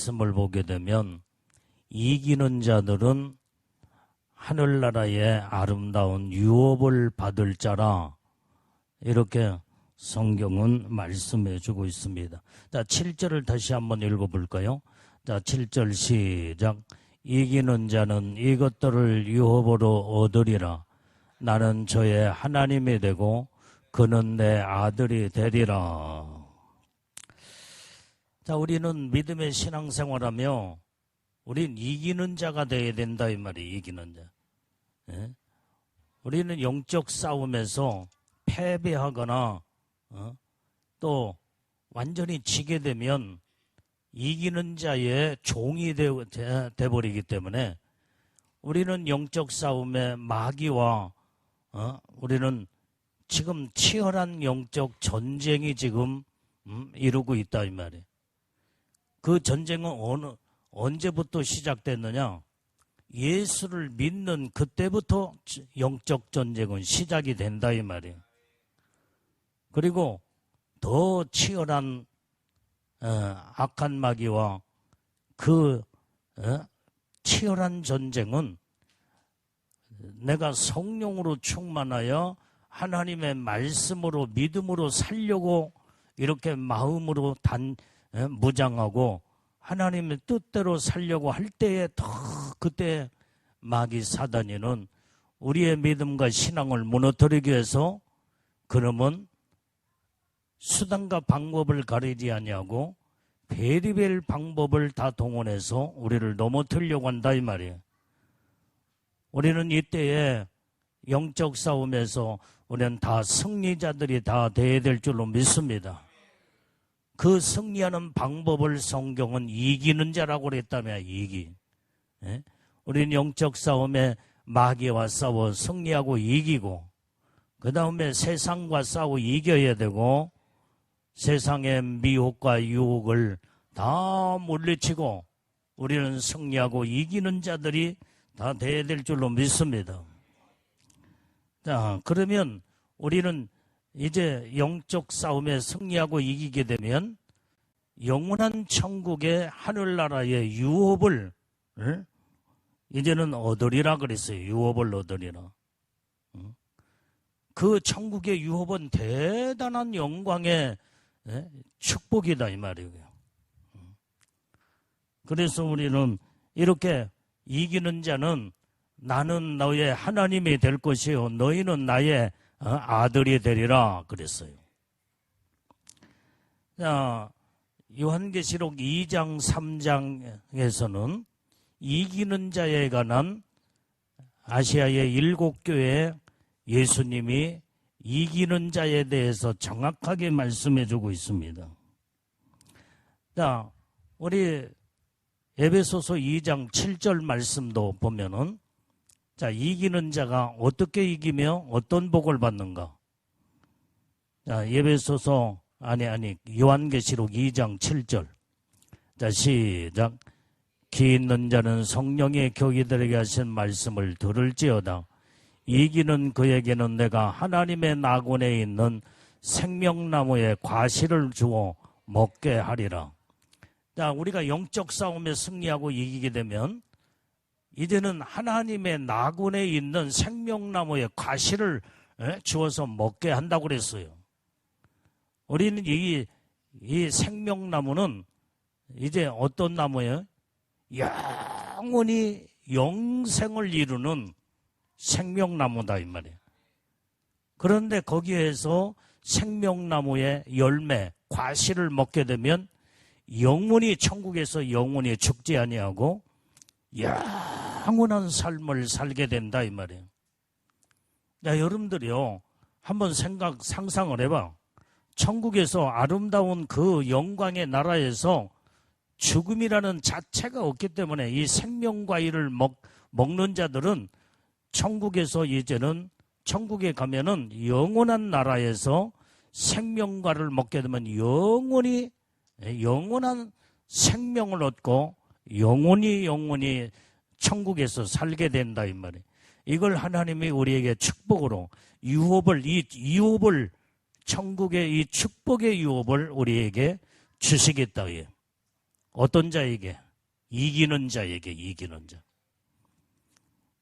말씀을 보게 되면 이기는 자들은 하늘나라의 아름다운 유업을 받을 자라, 이렇게 성경은 말씀해 주고 있습니다. 자, 7절을 다시 한번 읽어볼까요? 자, 7절 시작. 이기는 자는 이것들을 유업으로 얻으리라. 나는 저의 하나님이 되고 그는 내 아들이 되리라. 자, 우리는 믿음의 신앙생활하며 우린 이기는 자가 되어야 된다 이 말이에요. 이기는 자. 예? 우리는 영적 싸움에서 패배하거나 또 완전히 지게 되면 이기는 자의 종이 되어버리기 때문에 우리는 영적 싸움의 마귀와 우리는 지금 치열한 영적 전쟁이 지금 이루고 있다 이 말이에요. 그 전쟁은 언제부터 시작됐느냐? 예수를 믿는 그때부터 영적 전쟁은 시작이 된다 이 말이에요. 그리고 더 치열한 악한 마귀와 그 치열한 전쟁은 내가 성령으로 충만하여 하나님의 말씀으로 믿음으로 살려고 이렇게 마음으로 무장하고 하나님의 뜻대로 살려고 할 때에 더 그때 마귀 사단이는 우리의 믿음과 신앙을 무너뜨리기 위해서 그놈은 수단과 방법을 가리지 아니하고 베리벨 방법을 다 동원해서 우리를 넘어뜨리려고 한다 이 말이에요. 우리는 이때에 영적 싸움에서 우리는 다 승리자들이 다 되어야 될 줄로 믿습니다. 그 승리하는 방법을 성경은 이기는 자라고 그랬다며. 이기. 예? 우리는 영적 싸움에 마귀와 싸워 승리하고 이기고 그 다음에 세상과 싸워 이겨야 되고 세상의 미혹과 유혹을 다 물리치고 우리는 승리하고 이기는 자들이 다 돼야 될 줄로 믿습니다. 자, 그러면 우리는 이제 영적 싸움에 승리하고 이기게 되면 영원한 천국의 하늘나라의 유업을 이제는 얻으리라 그랬어요. 유업을 얻으리라. 그 천국의 유업은 대단한 영광의 축복이다 이 말이에요. 그래서 우리는 이렇게 이기는 자는 나는 너의 하나님이 될 것이요 너희는 나의 아들이 되리라 그랬어요. 자, 요한계시록 2장 3장에서는 이기는 자에 관한 아시아의 7교회에 예수님이 이기는 자에 대해서 정확하게 말씀해 주고 있습니다. 자, 우리 에베소서 2장 7절 말씀도 보면은 자, 이기는 자가 어떻게 이기며 어떤 복을 받는가? 자, 요한계시록 2장 7절. 자, 시작. 기 있는 자는 성령의 교기들에게 하신 말씀을 들을지어다. 이기는 그에게는 내가 하나님의 낙원에 있는 생명나무의 과실을 주어 먹게 하리라. 자, 우리가 영적 싸움에 승리하고 이기게 되면 이제는 하나님의 낙원에 있는 생명나무의 과실을 주어서 먹게 한다고 그랬어요. 우리는 이 생명나무는 이제 어떤 나무예요? 영원히 영생을 이루는 생명나무다 이 말이에요. 그런데 거기에서 생명나무의 열매, 과실을 먹게 되면 영원히 천국에서 영원히 죽지 아니하고 영원한 삶을 살게 된다 이 말이에요. 야, 여러분들이요, 한번 상상을 해봐. 천국에서 아름다운 그 영광의 나라에서 죽음이라는 자체가 없기 때문에 이 생명과일을 먹는 자들은 천국에서 이제는 천국에 가면은 영원한 나라에서 생명과를 먹게 되면 영원한 생명을 얻고 영원히 천국에서 살게 된다 이 말이에요. 이걸 하나님이 우리에게 축복으로 유업을 천국의 이 축복의 유업을 우리에게 주시겠다. 어떤 자에게? 이기는 자에게, 이기는 자.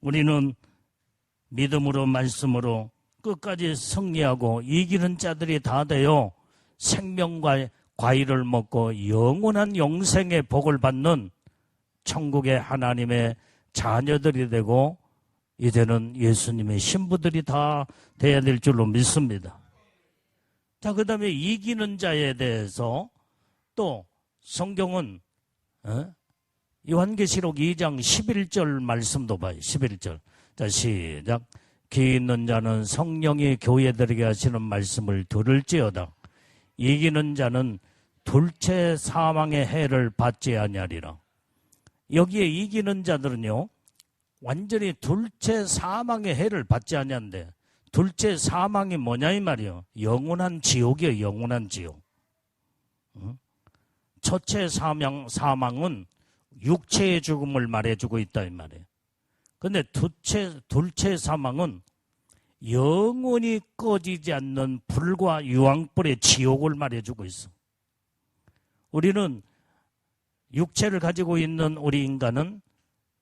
우리는 믿음으로 말씀으로 끝까지 승리하고 이기는 자들이 다 되어 생명과 과일을 먹고 영원한 영생의 복을 받는 천국의 하나님의 자녀들이 되고 이제는 예수님의 신부들이 다 돼야 될 줄로 믿습니다. 자, 그 다음에 이기는 자에 대해서 또 성경은 요한계시록 2장 11절 말씀도 봐요. 11절. 자, 시작. 귀 있는 자는 성령이 교회들에게 하시는 말씀을 들을지어다. 이기는 자는 둘째 사망의 해를 받지 아니하리라. 여기에 이기는 자들은요, 완전히 둘째 사망의 해를 받지 아니한데, 둘째 사망이 뭐냐 이 말이요. 영원한 지옥이에요. 영원한 지옥. 첫째 사망은 육체의 죽음을 말해주고 있다 이 말이에요. 근데 둘째 사망은 영원히 꺼지지 않는 불과 유황불의 지옥을 말해주고 있어. 우리는 육체를 가지고 있는 우리 인간은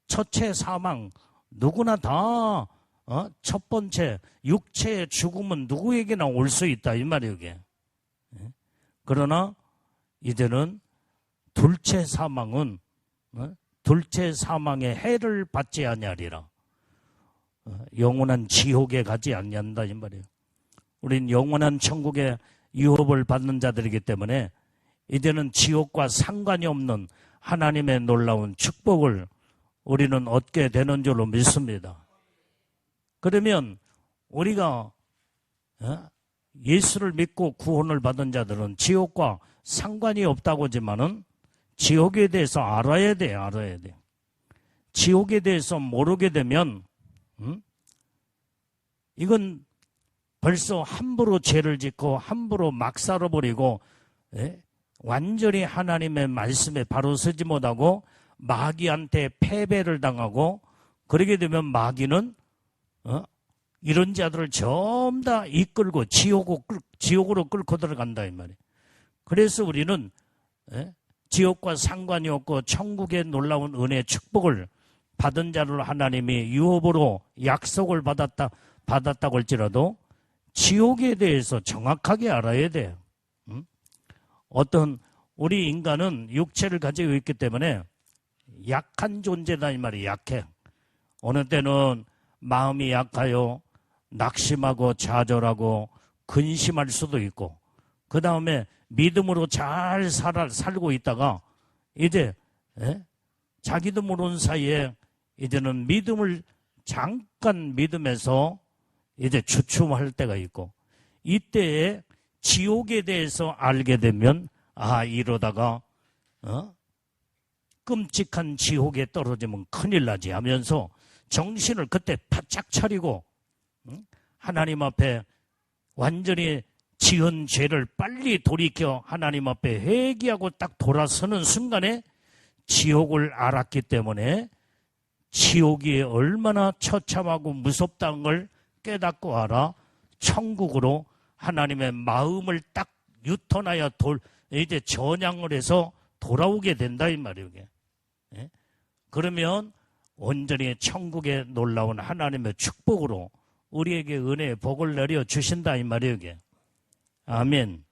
첫째 사망, 누구나 다 첫 번째 육체의 죽음은 누구에게나 올 수 있다 이 말이에요. 이게. 그러나 이제는 둘째 사망은 둘째 사망의 해를 받지 아니하리라. 영원한 지옥에 가지 아니한다 이 말이에요. 우린 영원한 천국의 유업을 받는 자들이기 때문에 이제는 지옥과 상관이 없는 하나님의 놀라운 축복을 우리는 얻게 되는 줄로 믿습니다. 그러면 우리가 예수를 믿고 구원을 받은 자들은 지옥과 상관이 없다고 하지만은 지옥에 대해서 알아야 돼. 지옥에 대해서 모르게 되면 이건 벌써 함부로 죄를 짓고 함부로 막 살아버리고 완전히 하나님의 말씀에 바로 서지 못하고 마귀한테 패배를 당하고 그러게 되면 마귀는 이런 자들을 전부 다 이끌고 지옥으로 끌고 들어간다 이 말이에요. 그래서 우리는 지옥과 상관이 없고 천국의 놀라운 은혜 축복을 받은 자를 하나님이 유업으로 약속을 받았다고 할지라도 지옥에 대해서 정확하게 알아야 돼요. 어떤 우리 인간은 육체를 가지고 있기 때문에 약한 존재다 이 말이 약해. 어느 때는 마음이 약하여 낙심하고 좌절하고 근심할 수도 있고 그 다음에 믿음으로 잘 살고 있다가 이제 자기도 모르는 사이에 이제는 믿음을 잠깐 믿음에서 이제 주춤할 때가 있고 이때에 지옥에 대해서 알게 되면 이러다가 끔찍한 지옥에 떨어지면 큰일 나지 하면서 정신을 그때 바짝 차리고 하나님 앞에 완전히 지은 죄를 빨리 돌이켜 하나님 앞에 회개하고 딱 돌아서는 순간에 지옥을 알았기 때문에 지옥이 얼마나 처참하고 무섭다는 걸 깨닫고 알아 천국으로 하나님의 마음을 딱 유턴하여 이제 전향을 해서 돌아오게 된다 이 말이에요. 그러면 온전히 천국의 놀라운 하나님의 축복으로 우리에게 은혜의 복을 내려 주신다 이 말이에요. 아멘.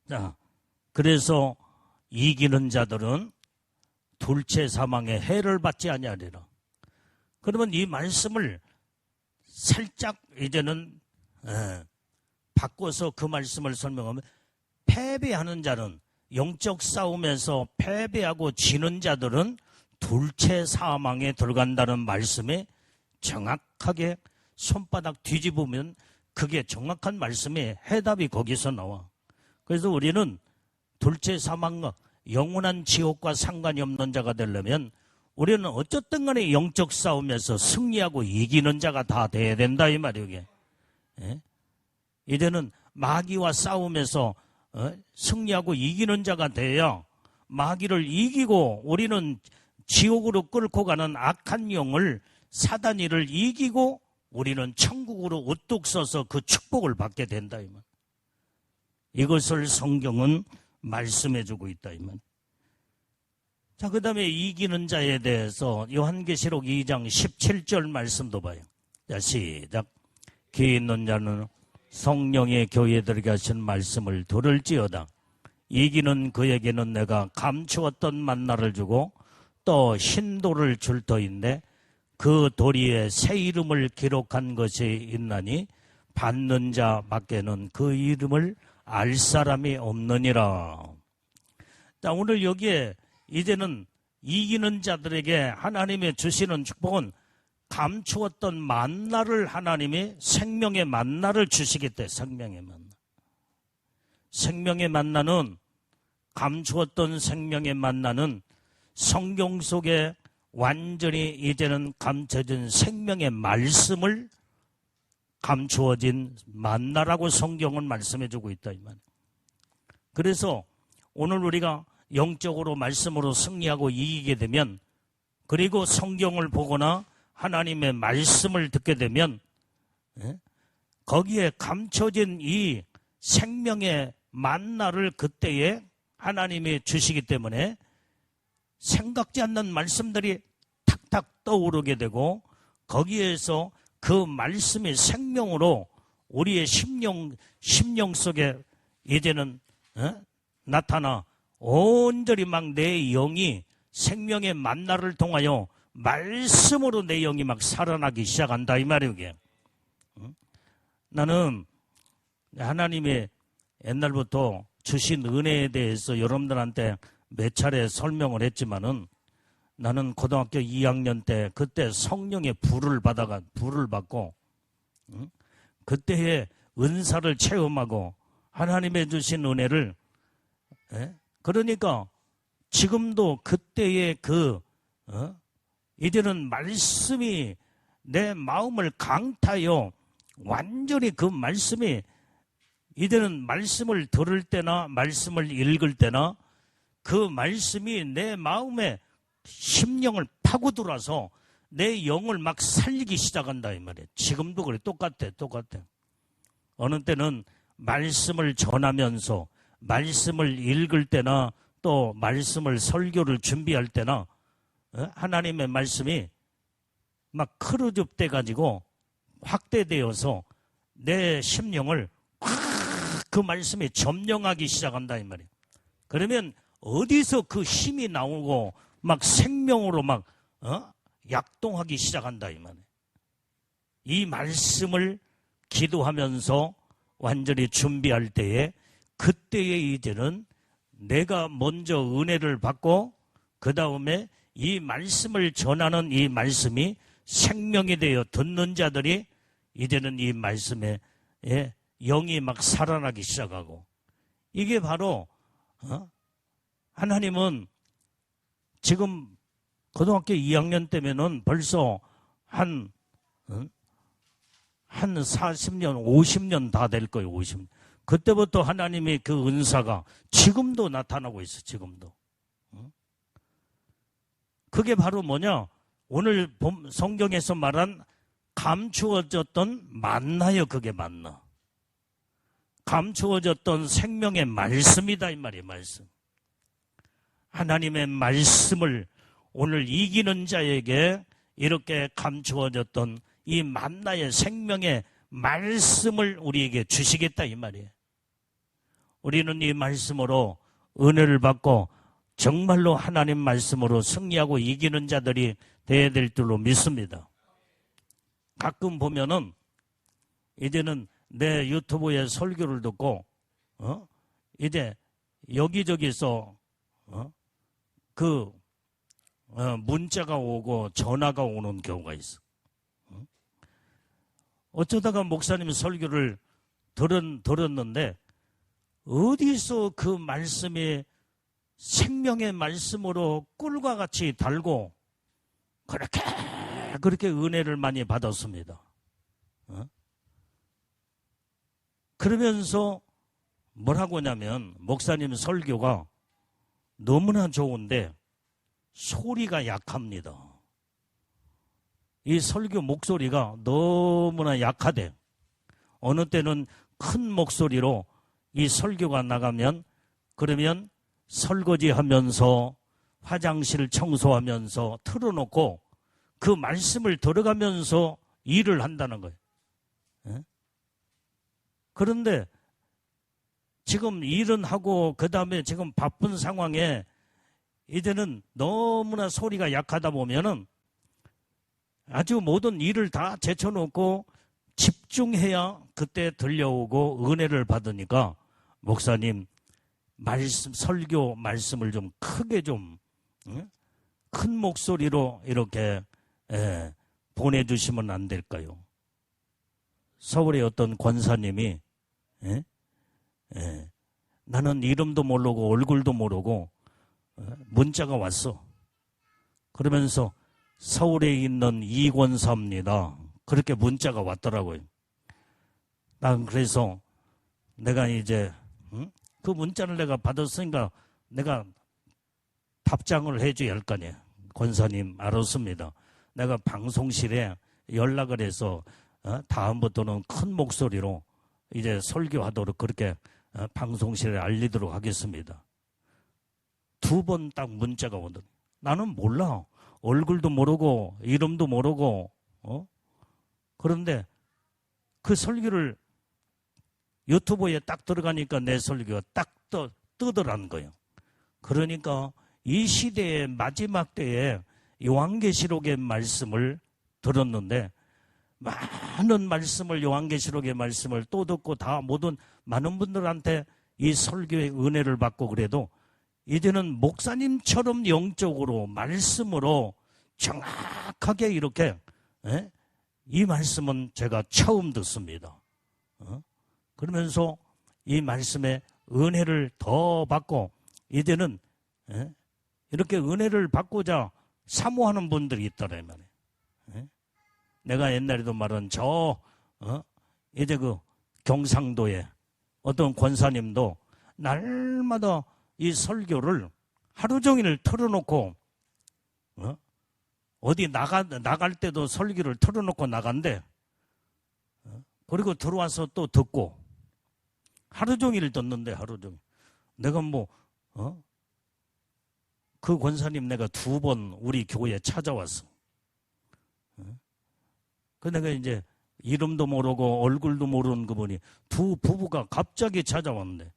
자, 그래서 이기는 자들은 둘째 사망의 해를 받지 아니하리라. 그러면 이 말씀을 살짝 이제는 바꿔서 그 말씀을 설명하면 패배하는 자는 영적 싸움에서 패배하고 지는 자들은 둘째 사망에 들어간다는 말씀에 정확하게 손바닥 뒤집으면 그게 정확한 말씀의 해답이 거기서 나와. 그래서 우리는 둘째 사망과 영원한 지옥과 상관이 없는 자가 되려면 우리는 어쨌든 간에 영적 싸움에서 승리하고 이기는 자가 다 돼야 된다 이 말이에요. 이제는 마귀와 싸움에서 승리하고 이기는 자가 돼야 마귀를 이기고 우리는 지옥으로 끌고 가는 악한 영을 사단이를 이기고 우리는 천국으로 우뚝 서서 그 축복을 받게 된다. 이것을 성경은 말씀해주고 있다. 이 말. 자, 그 다음에 이기는 자에 대해서 요한계시록 2장 17절 말씀도 봐요. 자, 시작. 귀 있는 자는 성령의 교회에 들어게 하신 말씀을 들을지어다. 이기는 그에게는 내가 감추었던 만나를 주고 또 흰돌을 줄 터인데 그 도리에 새 이름을 기록한 것이 있나니 받는 자 밖에는 그 이름을 알 사람이 없느니라. 자, 오늘 여기에 이제는 이기는 자들에게 하나님의 주시는 축복은 감추었던 만나를 하나님이 생명의 만나를 주시겠대. 생명의 만나. 생명의 만나는 감추었던 생명의 만나는 성경 속에 완전히 이제는 감춰진 생명의 말씀을 감추어진 만나라고 성경은 말씀해주고 있다. 이 말. 그래서 오늘 우리가 영적으로 말씀으로 승리하고 이기게 되면 그리고 성경을 보거나 하나님의 말씀을 듣게 되면 거기에 감춰진 이 생명의 만나를 그때에 하나님이 주시기 때문에 생각지 않는 말씀들이 탁탁 떠오르게 되고 거기에서 그 말씀이 생명으로 우리의 심령 속에 이제는 나타나 온전히 막 내 영이 생명의 만나를 통하여 말씀으로 내 영이 막 살아나기 시작한다 이 말이에요. 이게. 나는 하나님의 옛날부터 주신 은혜에 대해서 여러분들한테 몇 차례 설명을 했지만은 나는 고등학교 2학년 때 그때 성령의 불을 받고 그때의 은사를 체험하고 하나님의 주신 은혜를 그러니까 지금도 그때의 이제는 말씀이 내 마음을 강타하여 완전히 그 말씀이 이제는 말씀을 들을 때나 말씀을 읽을 때나 그 말씀이 내 마음에 심령을 파고들어서 내 영을 막 살리기 시작한다 이 말이에요. 지금도 그래. 똑같아. 어느 때는 말씀을 전하면서 말씀을 읽을 때나 또 말씀을 설교를 준비할 때나 하나님의 말씀이 막 크루줍돼 가지고 확대되어서 내 심령을 그 말씀이 점령하기 시작한다 이 말이에요. 그러면 어디서 그 힘이 나오고 막 생명으로 막 약동하기 시작한다 이 말이에요. 이 말씀을 기도하면서 완전히 준비할 때에 그때에 이제는 내가 먼저 은혜를 받고 그 다음에 이 말씀을 전하는 이 말씀이 생명이 되어 듣는 자들이 이제는 이 말씀에 영이 막 살아나기 시작하고 이게 바로 하나님은 지금 고등학교 2학년 때면은 벌써 한 40년, 50년 다 될 거예요. 50년. 그때부터 하나님의 그 은사가 지금도 나타나고 있어. 지금도. 그게 바로 뭐냐? 오늘 성경에서 말한 감추어졌던 만나요. 그게 만나. 감추어졌던 생명의 말씀이다 이 말이에요. 말씀. 하나님의 말씀을 오늘 이기는 자에게 이렇게 감추어졌던 이 만나의 생명의 말씀을 우리에게 주시겠다 이 말이에요. 우리는 이 말씀으로 은혜를 받고 정말로 하나님 말씀으로 승리하고 이기는 자들이 되어야 될 줄로 믿습니다. 가끔 보면은 이제는 내 유튜브에 설교를 듣고 이제 여기저기서 문자가 오고 전화가 오는 경우가 있어. 어쩌다가 목사님 설교를 들었는데 어디서 그 말씀이 생명의 말씀으로 꿀과 같이 달고 그렇게 은혜를 많이 받았습니다. 그러면서 뭐라고 하냐면 목사님 설교가 너무나 좋은데 소리가 약합니다. 이 설교 목소리가 너무나 약하대. 어느 때는 큰 목소리로 이 설교가 나가면 그러면 설거지 하면서 화장실 청소하면서 틀어놓고 그 말씀을 들어가면서 일을 한다는 거예요. 예? 그런데 지금 일은 하고 그 다음에 지금 바쁜 상황에 이제는 너무나 소리가 약하다 보면은 아주 모든 일을 다 제쳐놓고 집중해야 그때 들려오고 은혜를 받으니까 목사님 말씀 설교 말씀을 좀 크게 좀 큰 목소리로 이렇게 보내주시면 안 될까요? 서울의 어떤 권사님이 나는 이름도 모르고 얼굴도 모르고 문자가 왔어. 그러면서 서울에 있는 이권사입니다. 그렇게 문자가 왔더라고요. 난 그래서 내가 이제 그 문자를 내가 받았으니까 내가 답장을 해줘야 할 거 아니에요. 권사님 알았습니다. 내가 방송실에 연락을 해서 다음부터는 큰 목소리로 이제 설교하도록 그렇게 방송실에 알리도록 하겠습니다. 2번 딱 문자가 오더니 나는 몰라. 얼굴도 모르고 이름도 모르고 그런데 그 설교를 유튜브에 딱 들어가니까 내 설교가 딱 뜨더라는 거예요. 그러니까 이 시대의 마지막 때에 요한계시록의 말씀을 들었는데 많은 말씀을 요한계시록의 말씀을 또 듣고 다 모든 많은 분들한테 이 설교의 은혜를 받고 그래도 이제는 목사님처럼 영적으로 말씀으로 정확하게 이렇게 이 말씀은 제가 처음 듣습니다. 그러면서 이 말씀에 은혜를 더 받고 이제는 이렇게 은혜를 받고자 사모하는 분들이 있더라 이 말이에요. 내가 옛날에도 말한 이제 그 경상도에 어떤 권사님도 날마다 이 설교를 하루 종일 틀어놓고 어디 나갈 때도 설교를 틀어놓고 나간대. 그리고 들어와서 또 듣고 하루 종일 듣는데 하루 종일. 내가 그 권사님 내가 2번 우리 교회에 찾아왔어. 그 내가 이제 이름도 모르고 얼굴도 모르는 그분이 두 부부가 갑자기 찾아왔는데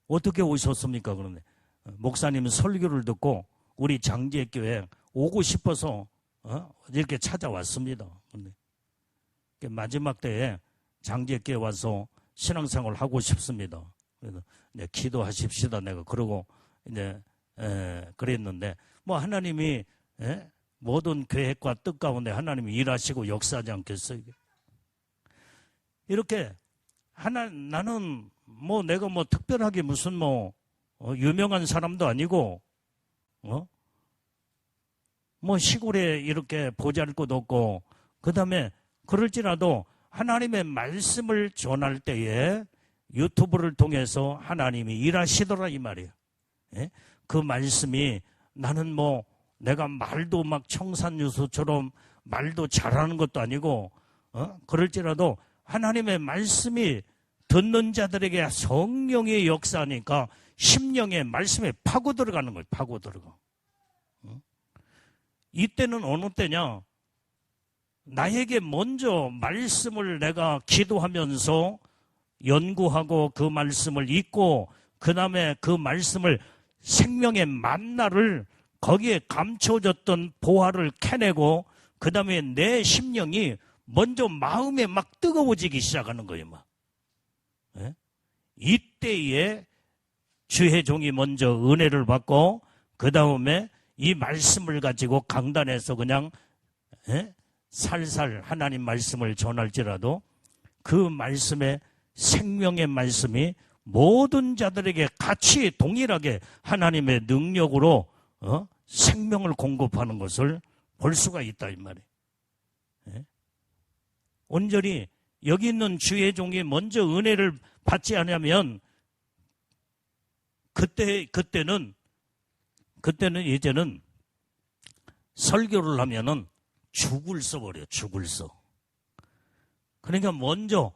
어떻게 오셨습니까? 그런데 목사님 설교를 듣고 우리 장제교회 오고 싶어서 이렇게 찾아왔습니다. 근데 마지막 때에 장제교회 와서 신앙생활을 하고 싶습니다. 그래서 이제 기도하십시다. 내가 그러고 이제 그랬는데 하나님이 모든 계획과 뜻 가운데 하나님이 일하시고 역사하지 않겠어요? 이렇게 나는 내가 특별하게 무슨 유명한 사람도 아니고 시골에 이렇게 보잘것도 없고 그다음에 그럴지라도 하나님의 말씀을 전할 때에 유튜브를 통해서 하나님이 일하시더라 이 말이에요. 그 말씀이 나는 내가 말도 막 청산유수처럼 말도 잘하는 것도 아니고 그럴지라도 하나님의 말씀이 듣는 자들에게 성령의 역사니까 심령의 말씀에 파고 들어가는 거예요. 파고 들어가. 이때는 어느 때냐? 나에게 먼저 말씀을 내가 기도하면서 연구하고 그 말씀을 읽고 그 다음에 그 말씀을 생명의 만나를 거기에 감춰졌던 보화를 캐내고 그 다음에 내 심령이 먼저 마음에 막 뜨거워지기 시작하는 거예요. 막. 이때에 주의 종이 먼저 은혜를 받고 그 다음에 이 말씀을 가지고 강단에서 그냥 살살 하나님 말씀을 전할지라도 그 말씀의 생명의 말씀이 모든 자들에게 같이 동일하게 하나님의 능력으로 생명을 공급하는 것을 볼 수가 있다 이 말이에요. 온전히 여기 있는 주의 종이 먼저 은혜를 받지 않으면 그때는 이제는 설교를 하면은 죽을 써버려. 죽을 써. 그러니까 먼저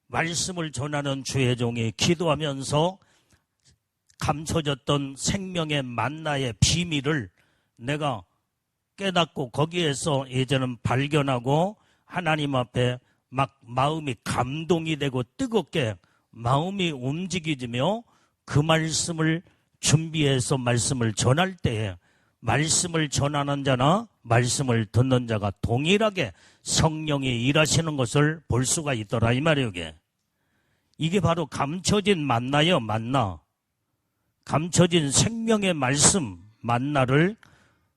말씀을 전하는 주의 종이 기도하면서 감춰졌던 생명의 만나의 비밀을 내가 깨닫고 거기에서 이제는 발견하고 하나님 앞에 막 마음이 감동이 되고 뜨겁게 마음이 움직이며 그 말씀을 준비해서 말씀을 전할 때에 말씀을 전하는 자나 말씀을 듣는 자가 동일하게 성령이 일하시는 것을 볼 수가 있더라 이 말이에요. 이게 바로 감춰진 만나요, 만나. 감춰진 생명의 말씀, 만나를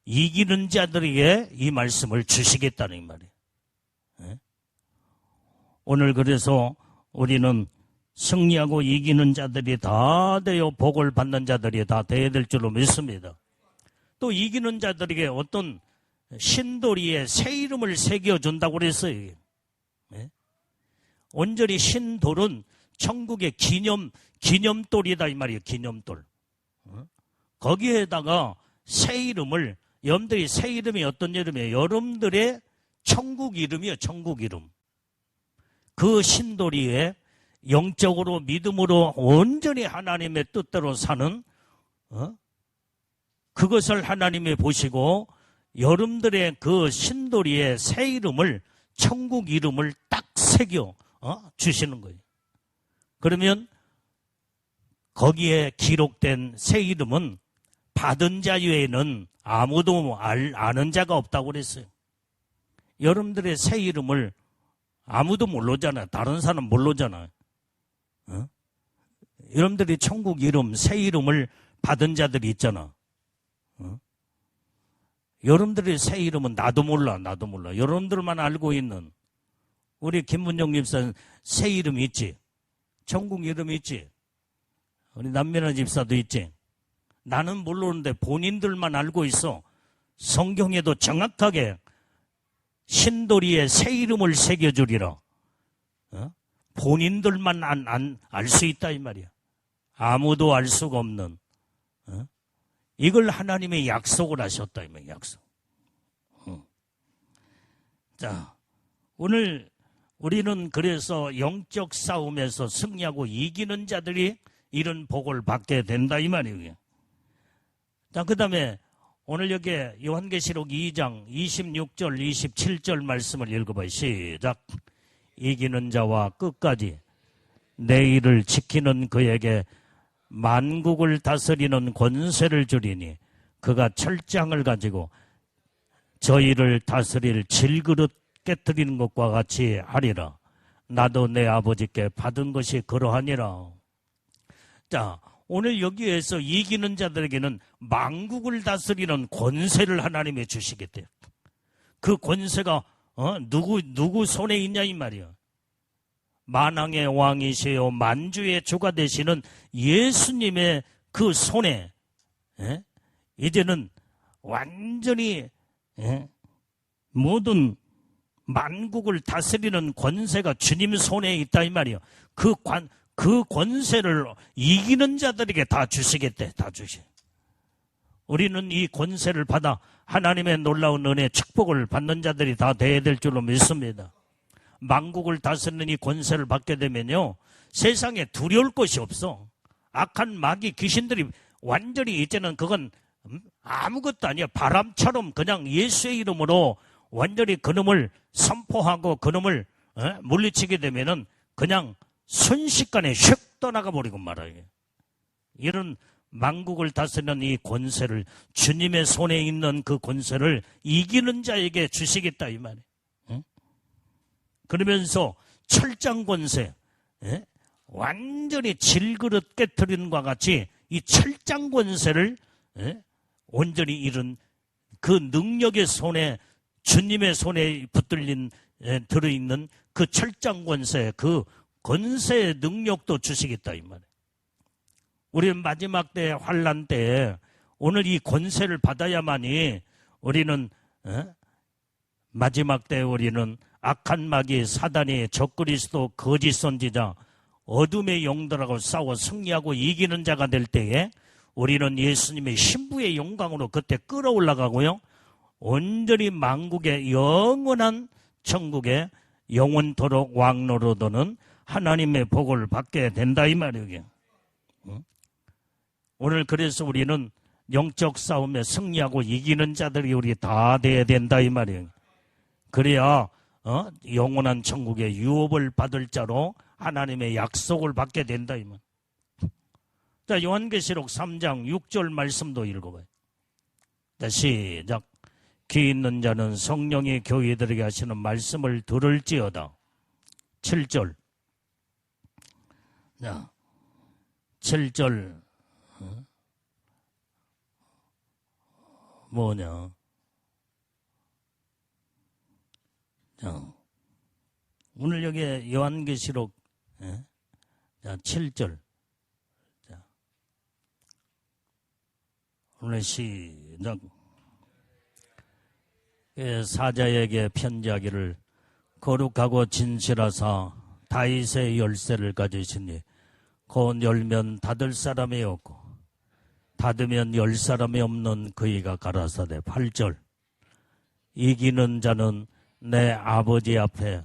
이기는 자들에게 이 말씀을 주시겠다는 말이에요. 오늘 그래서 우리는 승리하고 이기는 자들이 다 되어 복을 받는 자들이 다 되어야 될 줄로 믿습니다. 또 이기는 자들에게 어떤 신돌이의 새 이름을 새겨준다고 그랬어요. 온전히 신돌은 천국의 기념돌이다 이 말이에요. 기념돌. 거기에다가 새 이름을, 여러분들이 새 이름이 어떤 이름이에요? 여러분들의 천국 이름이에요. 천국 이름. 그 신돌이에 영적으로 믿음으로 온전히 하나님의 뜻대로 사는 그것을 하나님이 보시고 여러분들의 그 신돌이의 새 이름을, 천국 이름을 딱 새겨 주시는 거예요. 그러면 거기에 기록된 새 이름은 받은 자 외에는 아무도 아는 자가 없다고 그랬어요. 여러분들의 새 이름을 아무도 모르잖아요. 다른 사람 모르잖아요. 여러분들이 천국 이름, 새 이름을 받은 자들이 있잖아. 여러분들의 새 이름은 나도 몰라. 여러분들만 알고 있는 우리 김문정 집사는 새 이름이 있지. 천국 이름이 있지. 우리 남면아 집사도 있지. 나는 모르는데 본인들만 알고 있어. 성경에도 정확하게 신돌이의 새 이름을 새겨주리라. 본인들만 알 수 있다 이 말이야. 아무도 알 수가 없는. 이걸 하나님의 약속을 하셨다 이 말이야. 약속. 자, 오늘 우리는 그래서 영적 싸움에서 승리하고 이기는 자들이 이런 복을 받게 된다 이 말이에요. 자, 그 다음에 오늘 여기 요한계시록 2장 26절 27절 말씀을 읽어봐요. 시작. 이기는 자와 끝까지 내 일을 지키는 그에게 만국을 다스리는 권세를 주리니 그가 철장을 가지고 저희를 다스릴 질그릇 깨뜨리는 것과 같이 하리라. 나도 내 아버지께 받은 것이 그러하니라. 자, 오늘 여기에서 이기는 자들에게는 만국을 다스리는 권세를 하나님이 주시겠대요. 그 권세가 누구 손에 있냐 이 말이야. 만왕의 왕이시요 만주의 주가 되시는 예수님의 그 손에 이제는 완전히 모든 만국을 다스리는 권세가 주님 손에 있다 이 말이에요. 그 권세를 이기는 자들에게 다 주시겠대. 다 주시. 우리는 이 권세를 받아 하나님의 놀라운 은혜, 축복을 받는 자들이 다 돼야 될 줄로 믿습니다. 만국을 다스리는 이 권세를 받게 되면요, 세상에 두려울 것이 없어. 악한 마귀 귀신들이 완전히 이제는 그건 아무것도 아니야. 바람처럼 그냥 예수의 이름으로 완전히 그놈을 선포하고 그놈을 물리치게 되면은 그냥 순식간에 슉 떠나가 버리고 말아요. 이런 만국을 다스리는 이 권세를, 주님의 손에 있는 그 권세를 이기는 자에게 주시겠다 이 말이에요. 그러면서 철장 권세, 완전히 질그릇 깨트리는 것과 같이 이 철장 권세를 온전히 이룬 그 능력의 손에, 주님의 손에 붙들린 들어있는 그 철장 권세, 그 권세의 능력도 주시겠다 이 말이에요. 우리는 마지막 때 환난 때에 오늘 이 권세를 받아야만이 우리는 마지막 때 우리는 악한 마귀 사단이 적그리스도 거짓 선지자 어둠의 영들하고 싸워 승리하고 이기는 자가 될 때에 우리는 예수님의 신부의 영광으로 그때 끌어올라가고요, 온전히 만국의 영원한 천국에 영원토록 왕노로도는 하나님의 복을 받게 된다 이 말이에요. 오늘 그래서 우리는 영적 싸움에 승리하고 이기는 자들이 우리 다 돼야 된다 이 말이에요. 그래야 영원한 천국의 유업을 받을 자로 하나님의 약속을 받게 된다 이 말. 자, 요한계시록 3장 6절 말씀도 읽어봐요. 자, 시작. 귀 있는 자는 성령이 교회들에게 하시는 말씀을 들을지어다. 7절. 자, 7절. 뭐냐? 자, 오늘 여기 요한계시록 자, 7절. 자, 오늘 시작. 사자에게 편지하기를 거룩하고 진실하사 다윗의 열쇠를 가지시니 곧 열면 닫을 사람이 없고 닫으면 열 사람이 없는 그이가 가라사대. 8절. 이기는 자는 내 아버지 앞에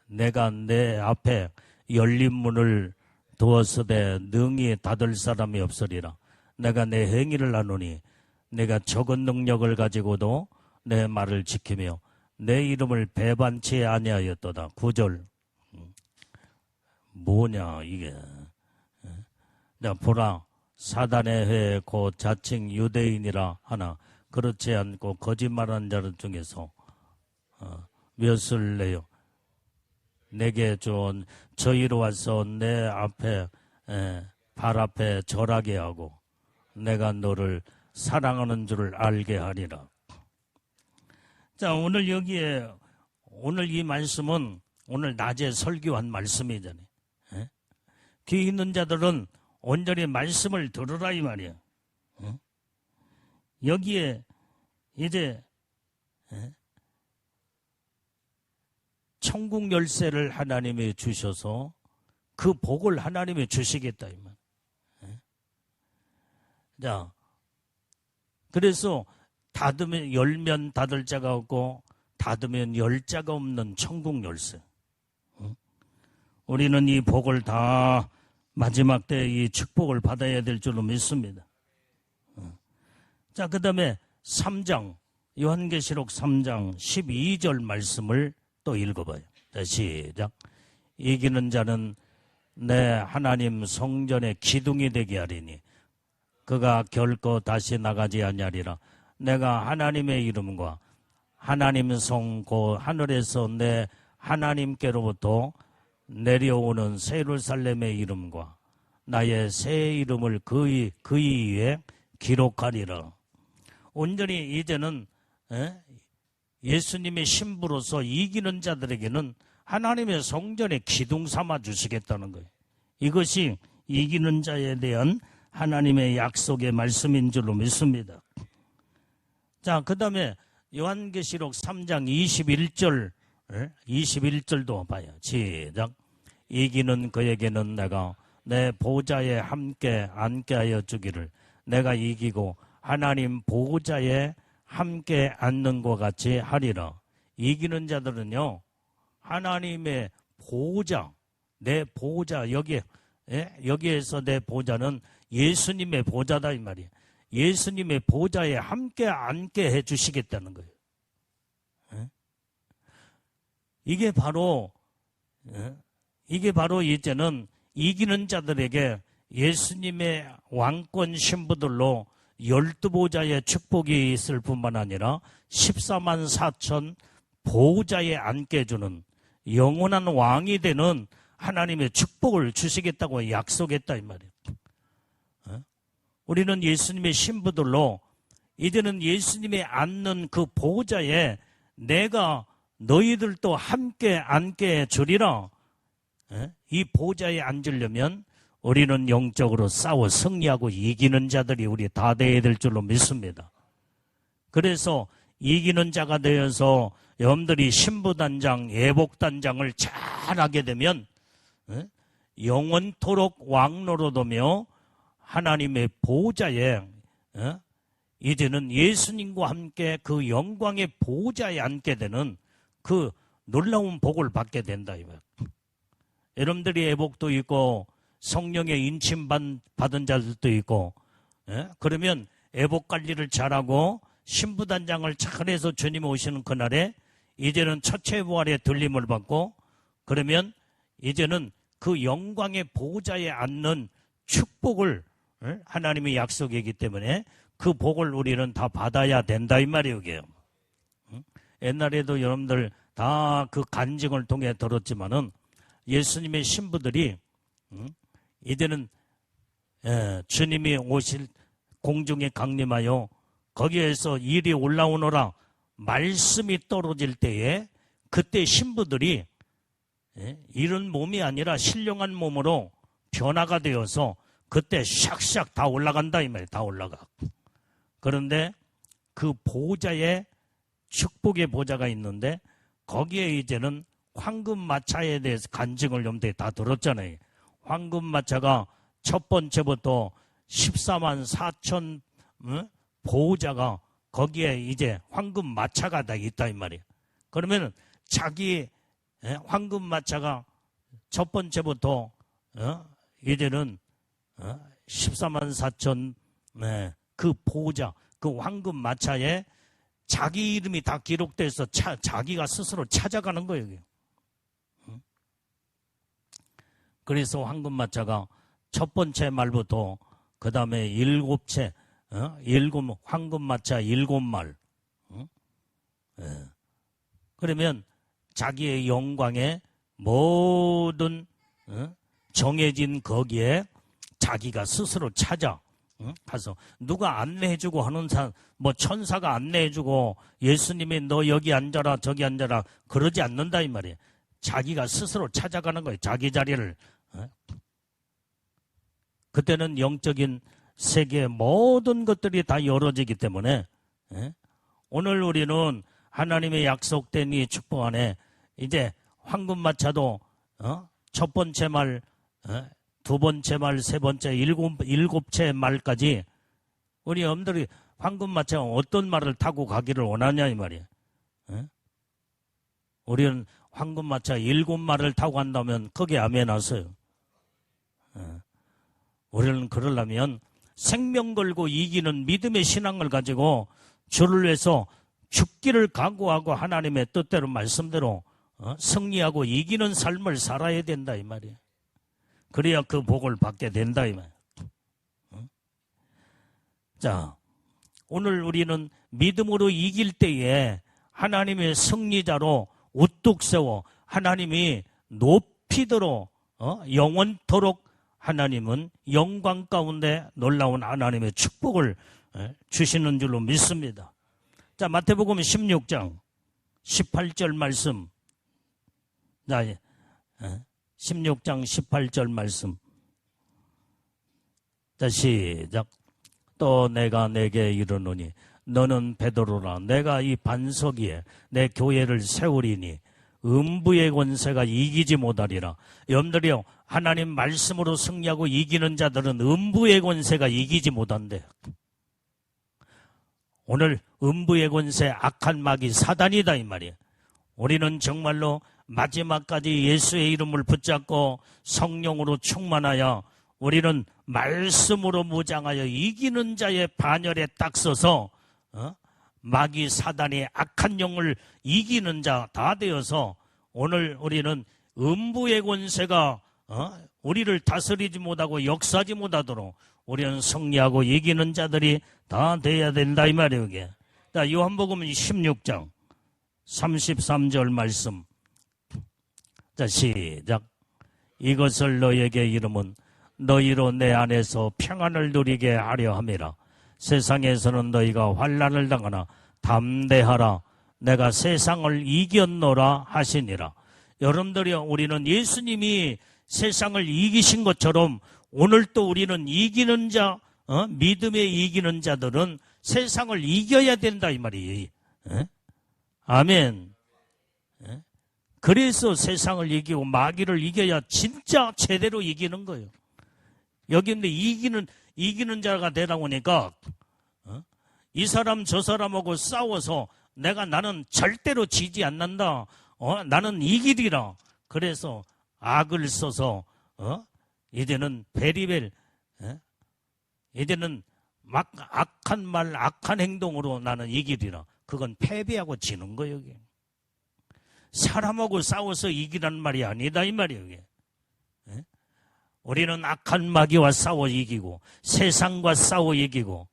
내가 내 앞에 열린 문을 두었으되 능히 닫을 사람이 없으리라. 내가 내 행위를 아노니 내가 적은 능력을 가지고도 내 말을 지키며 내 이름을 배반치 아니하였도다. 9절. 뭐냐 이게. 자, 보라 사단의 회 곧 자칭 유대인이라 하나 그렇지 않고 거짓말하는 자들 중에서 몇을 내요. 내게 준 저희로 와서 내 앞에 발 앞에 절하게 하고 내가 너를 사랑하는 줄을 알게 하리라. 자, 오늘 여기에 오늘 이 말씀은 오늘 낮에 설교한 말씀이잖아요. 귀 있는 자들은 온전히 말씀을 들으라 이 말이야. 여기에 이제 천국 열쇠를 하나님이 주셔서 그 복을 하나님이 주시겠다 이 말. 자, 그래서 닫으면 열면 닫을 자가 없고 닫으면 열 자가 없는 천국 열쇠. 우리는 이 복을 다 마지막 때 이 축복을 받아야 될 줄로 믿습니다. 자, 그 다음에 3장 요한계시록 3장 12절 말씀을 또 읽어봐요. 자, 시작. 이기는 자는 내 하나님 성전의 기둥이 되게 하리니 그가 결코 다시 나가지 아니하리라. 내가 하나님의 이름과 하나님 성 곧 하늘에서 내 하나님께로부터 내려오는 새 예루살렘의 이름과 나의 새 이름을 그 위에 기록하리라. 온전히 이제는 예수님의 신부로서 이기는 자들에게는 하나님의 성전에 기둥 삼아 주시겠다는 거예요. 이것이 이기는 자에 대한 하나님의 약속의 말씀인 줄로 믿습니다. 자, 그 다음에 요한계시록 3장 21절도 봐요. 시작. 이기는 그에게는 내가 내 보좌에 함께 앉게 하여 주기를 내가 이기고 하나님 보좌에 함께 앉는 것 같이 하리라. 이기는 자들은요, 하나님의 보좌, 내 보좌, 여기에서 내 보좌는 예수님의 보좌다 이 말이에요. 예수님의 보좌에 함께 앉게 해 주시겠다는 거예요. 이게 바로 이제는 이기는 자들에게 예수님의 왕권 신부들로 12보좌의 축복이 있을 뿐만 아니라 14만 4천 보좌에 앉게 해주는 영원한 왕이 되는 하나님의 축복을 주시겠다고 약속했다 이 말이에요. 우리는 예수님의 신부들로 이제는 예수님이 앉는 그 보좌에 내가 너희들도 함께 앉게 주리라. 이 보좌에 앉으려면 우리는 영적으로 싸워 승리하고 이기는 자들이 우리 다 되어야 될 줄로 믿습니다. 그래서 이기는 자가 되어서 여러분들이 신부단장, 예복단장을 잘하게 되면 영원토록 왕노릇하며 하나님의 보좌에 이제는 예수님과 함께 그 영광의 보좌에 앉게 되는 그 놀라운 복을 받게 된다. 여러분들이 예복도 있고 성령의 인침 받은 자들도 있고, 예? 그러면 애복 관리를 잘하고 신부단장을 잘해서 주님 오시는 그날에 이제는 첫째 부활의 들림을 받고, 그러면 이제는 그 영광의 보좌에 앉는 축복을 하나님의 약속이기 때문에 그 복을 우리는 다 받아야 된다 이 말이에요. 이게. 옛날에도 여러분들 다 그 간증을 통해 들었지만은 예수님의 신부들이 이제는 주님이 오실 공중에 강림하여 거기에서 일이 올라오너라 말씀이 떨어질 때에 그때 신부들이 이런 몸이 아니라 신령한 몸으로 변화가 되어서 그때 샥샥 다 올라간다 이 말이에요. 다 올라가. 그런데 그 보좌에 축복의 보좌가 있는데 거기에 이제는 황금마차에 대해서 간증을 여러분들이 다 들었잖아요. 황금마차가 첫 번째부터 14만 4천 보호자가 거기에 이제 황금마차가 다 있다 이 말이에요. 그러면 자기 황금마차가 첫 번째부터 이제는 14만 4천 그 보호자 그 황금마차에 자기 이름이 다 기록돼서 자기가 스스로 찾아가는 거예요. 그래서 황금마차가 첫 번째 말부터 그 다음에 일곱 황금마차 7말. 그러면 자기의 영광의 모든 정해진 거기에 자기가 스스로 찾아 가서 누가 안내해주고 하는 사람, 뭐 천사가 안내해주고 예수님이 너 여기 앉아라 저기 앉아라 그러지 않는다 이 말이에요. 자기가 스스로 찾아가는 거예요. 자기 자리를. 그때는 영적인 세계의 모든 것들이 다 열어지기 때문에 오늘 우리는 하나님의 약속된 이 축복 안에 이제 황금마차도 첫 번째 말, 두 번째 말, 세 번째, 일곱째 말까지 우리 여러분들이 황금마차가 어떤 말을 타고 가기를 원하냐 이 말이에요. 우리는 황금마차 7마를 타고 간다면 거기에 아멘 하세요. 우리는 그러려면 생명 걸고 이기는 믿음의 신앙을 가지고 주를 위해서 죽기를 각오하고 하나님의 뜻대로 말씀대로 승리하고 이기는 삶을 살아야 된다 이 말이에요. 그래야 그 복을 받게 된다 이 말이에요. 자, 오늘 우리는 믿음으로 이길 때에 하나님의 승리자로 우뚝 세워 하나님이 높이도록 영원토록 하나님은 영광 가운데 놀라운 하나님의 축복을 주시는 줄로 믿습니다. 자, 마태복음 16장 18절 말씀. 자, 16장 18절 말씀. 자, 시작. 또 내가 내게 이르노니 너는 베드로라. 내가 이 반석 위에 내 교회를 세우리니 음부의 권세가 이기지 못하리라. 여러분들이요, 하나님 말씀으로 승리하고 이기는 자들은 음부의 권세가 이기지 못한대. 오늘 음부의 권세 악한 마귀 사단이다 이 말이에요. 우리는 정말로 마지막까지 예수의 이름을 붙잡고 성령으로 충만하여 우리는 말씀으로 무장하여 이기는 자의 반열에 딱 서서 마귀 사단이 악한 영을 이기는 자 다 되어서 오늘 우리는 음부의 권세가 우리를 다스리지 못하고 역사하지 못하도록 우리는 승리하고 이기는 자들이 다 돼야 된다 이 말이에요. 이게. 자, 요한복음 16장 33절 말씀. 자, 시작. 이것을 너에게 이름은 너희로 내 안에서 평안을 누리게 하려 함이라. 세상에서는 너희가 환난을 당하나 담대하라. 내가 세상을 이겼노라 하시니라. 여러분들이 우리는 예수님이 세상을 이기신 것처럼 오늘 또 우리는 이기는 자, 믿음에 이기는 자들은 세상을 이겨야 된다 이 말이에요. 아멘. 그래서 세상을 이기고 마귀를 이겨야 진짜 제대로 이기는 거예요. 여기 근데 이기는 자가 되다 보니까 이 사람 저 사람하고 싸워서 나는 절대로 지지 않는다. 나는 이기리라. 그래서 악을 써서 이제는 베리벨, 이제는 막 악한 말, 악한 행동으로 나는 이기리라. 그건 패배하고 지는 거예요. 이게. 사람하고 싸워서 이기라는 말이 아니다 이 말이에요. 이게. 우리는 악한 마귀와 싸워 이기고 세상과 싸워 이기고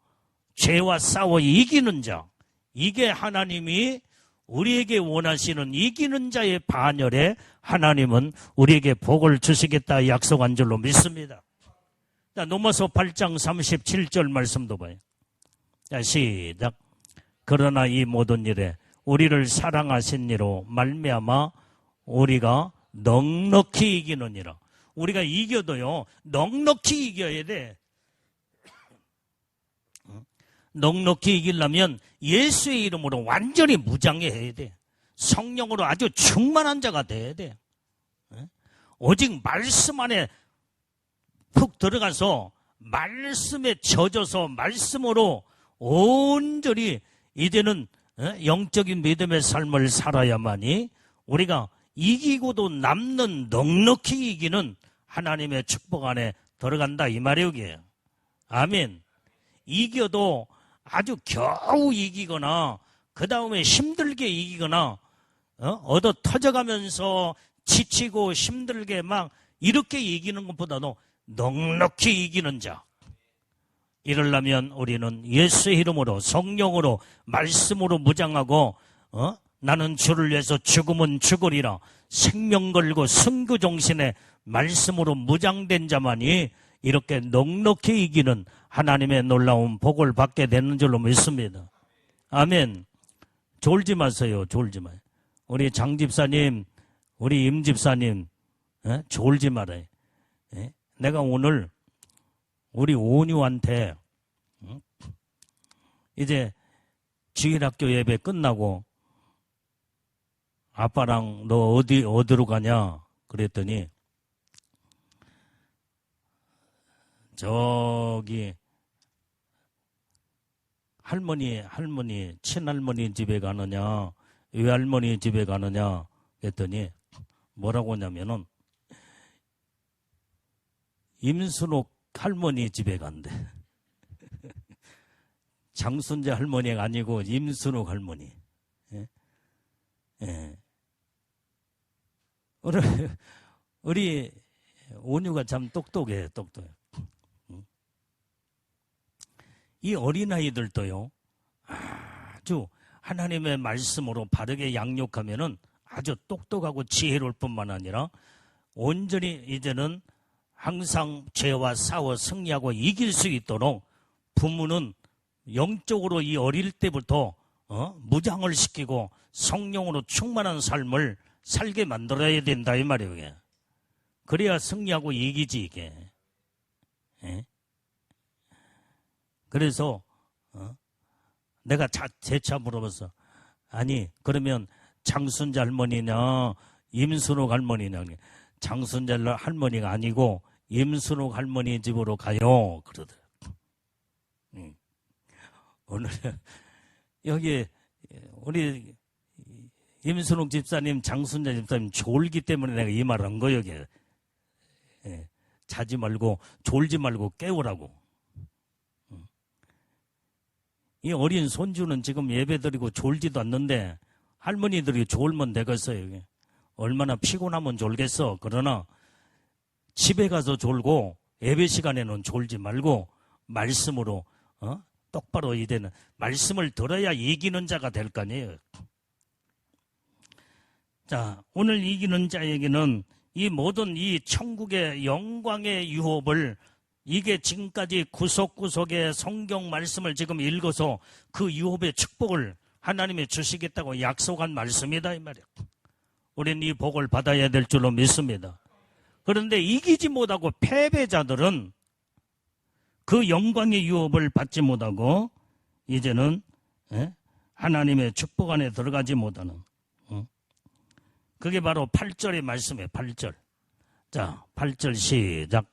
죄와 싸워 이기는 자, 이게 하나님이 우리에게 원하시는 이기는 자의 반열에 하나님은 우리에게 복을 주시겠다 약속한 줄로 믿습니다. 자, 넘어서 8장 37절 말씀도 봐요. 자, 시작. 그러나 이 모든 일에 우리를 사랑하신 이로 말미암아 우리가 넉넉히 이기느니라. 우리가 이겨도요, 넉넉히 이겨야 돼. 넉넉히 이기려면 예수의 이름으로 완전히 무장해야 돼. 성령으로 아주 충만한 자가 돼야 돼. 오직 말씀 안에 푹 들어가서 말씀에 젖어서 말씀으로 온전히 이제는 영적인 믿음의 삶을 살아야만이 우리가 이기고도 남는 넉넉히 이기는 하나님의 축복 안에 들어간다 이 말이에요. 아멘. 이겨도 아주 겨우 이기거나 그 다음에 힘들게 이기거나 얻어 터져가면서 지치고 힘들게 막 이렇게 이기는 것보다도 넉넉히 이기는 자. 이러려면 우리는 예수의 이름으로 성령으로 말씀으로 무장하고 나는 주를 위해서 죽으면 죽으리라 생명 걸고 승구 정신에 말씀으로 무장된 자만이 이렇게 넉넉히 이기는 하나님의 놀라운 복을 받게 되는 줄로 믿습니다. 아멘. 졸지 마세요. 졸지 마요. 우리 장집사님, 우리 임집사님 졸지 말아요. 내가 오늘 우리 온유한테 이제 주일학교 예배 끝나고 아빠랑 너 어디로 가냐 그랬더니 저기 할머니 친할머니 집에 가느냐 외할머니 집에 가느냐 했더니 뭐라고 하냐면은 임순옥 할머니 집에 간대. 장순재 할머니가 아니고 임순옥 할머니. 예? 예. 우리 온유가 참 똑똑해. 이 어린아이들도요, 아주 하나님의 말씀으로 바르게 양육하면은 아주 똑똑하고 지혜로울 뿐만 아니라 온전히 이제는 항상 죄와 싸워 승리하고 이길 수 있도록 부모는 영적으로 이 어릴 때부터 무장을 시키고 성령으로 충만한 삶을 살게 만들어야 된다 이 말이에요. 그래야 승리하고 이기지 이게. 예? 그래서 내가 재차 물어봤어. 아니 그러면 장순자 할머니냐 임순옥 할머니냐. 장순자 할머니가 아니고 임순옥 할머니 집으로 가요 그러더라고요. 오늘 여기 우리 임순옥 집사님, 장순자 집사님 졸기 때문에 내가 이 말을 한 거예요. 여기. 예, 자지 말고 졸지 말고 깨우라고. 이 어린 손주는 지금 예배드리고 졸지도 않는데 할머니들이 졸면 되겠어요. 여기. 얼마나 피곤하면 졸겠어. 그러나 집에 가서 졸고 예배 시간에는 졸지 말고 말씀으로 똑바로 이제는 말씀을 들어야 이기는 자가 될 거 아니에요. 자, 오늘 이기는 자에게는 이 모든 이 천국의 영광의 유업을 이게 지금까지 구석구석의 성경 말씀을 지금 읽어서 그 유업의 축복을 하나님이 주시겠다고 약속한 말씀이다 이 말이에요. 우리는 이 복을 받아야 될 줄로 믿습니다. 그런데 이기지 못하고 패배자들은 그 영광의 유업을 받지 못하고 이제는 하나님의 축복 안에 들어가지 못하는 그게 바로 8절의 말씀이에요. 8절. 자, 8절 시작.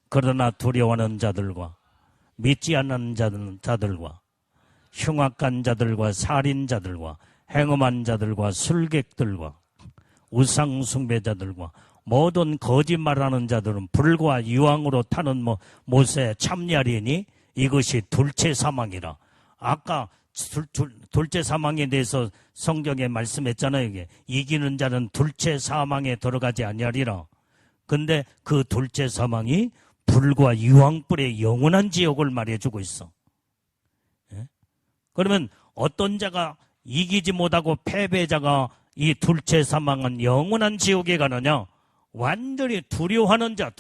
그러나 두려워하는 자들과 믿지 않는 자들과 흉악한 자들과 살인자들과 행음한 자들과 술객들과 우상 숭배자들과 모든 거짓말하는 자들은 불과 유황으로 타는 못에 참냐리니 이것이 둘째 사망이라. 아까 둘째 사망에 대해서 성경에 말씀했잖아요. 이게 이기는 자는 둘째 사망에 들어가지 아니하리라. 근데 그 둘째 사망이 불과 유황불의 영원한 지옥을 말해주고 있어. 예? 그러면 어떤 자가 이기지 못하고 패배자가 이 둘째 사망은 영원한 지옥에 가느냐? 완전히 두려워하는 자.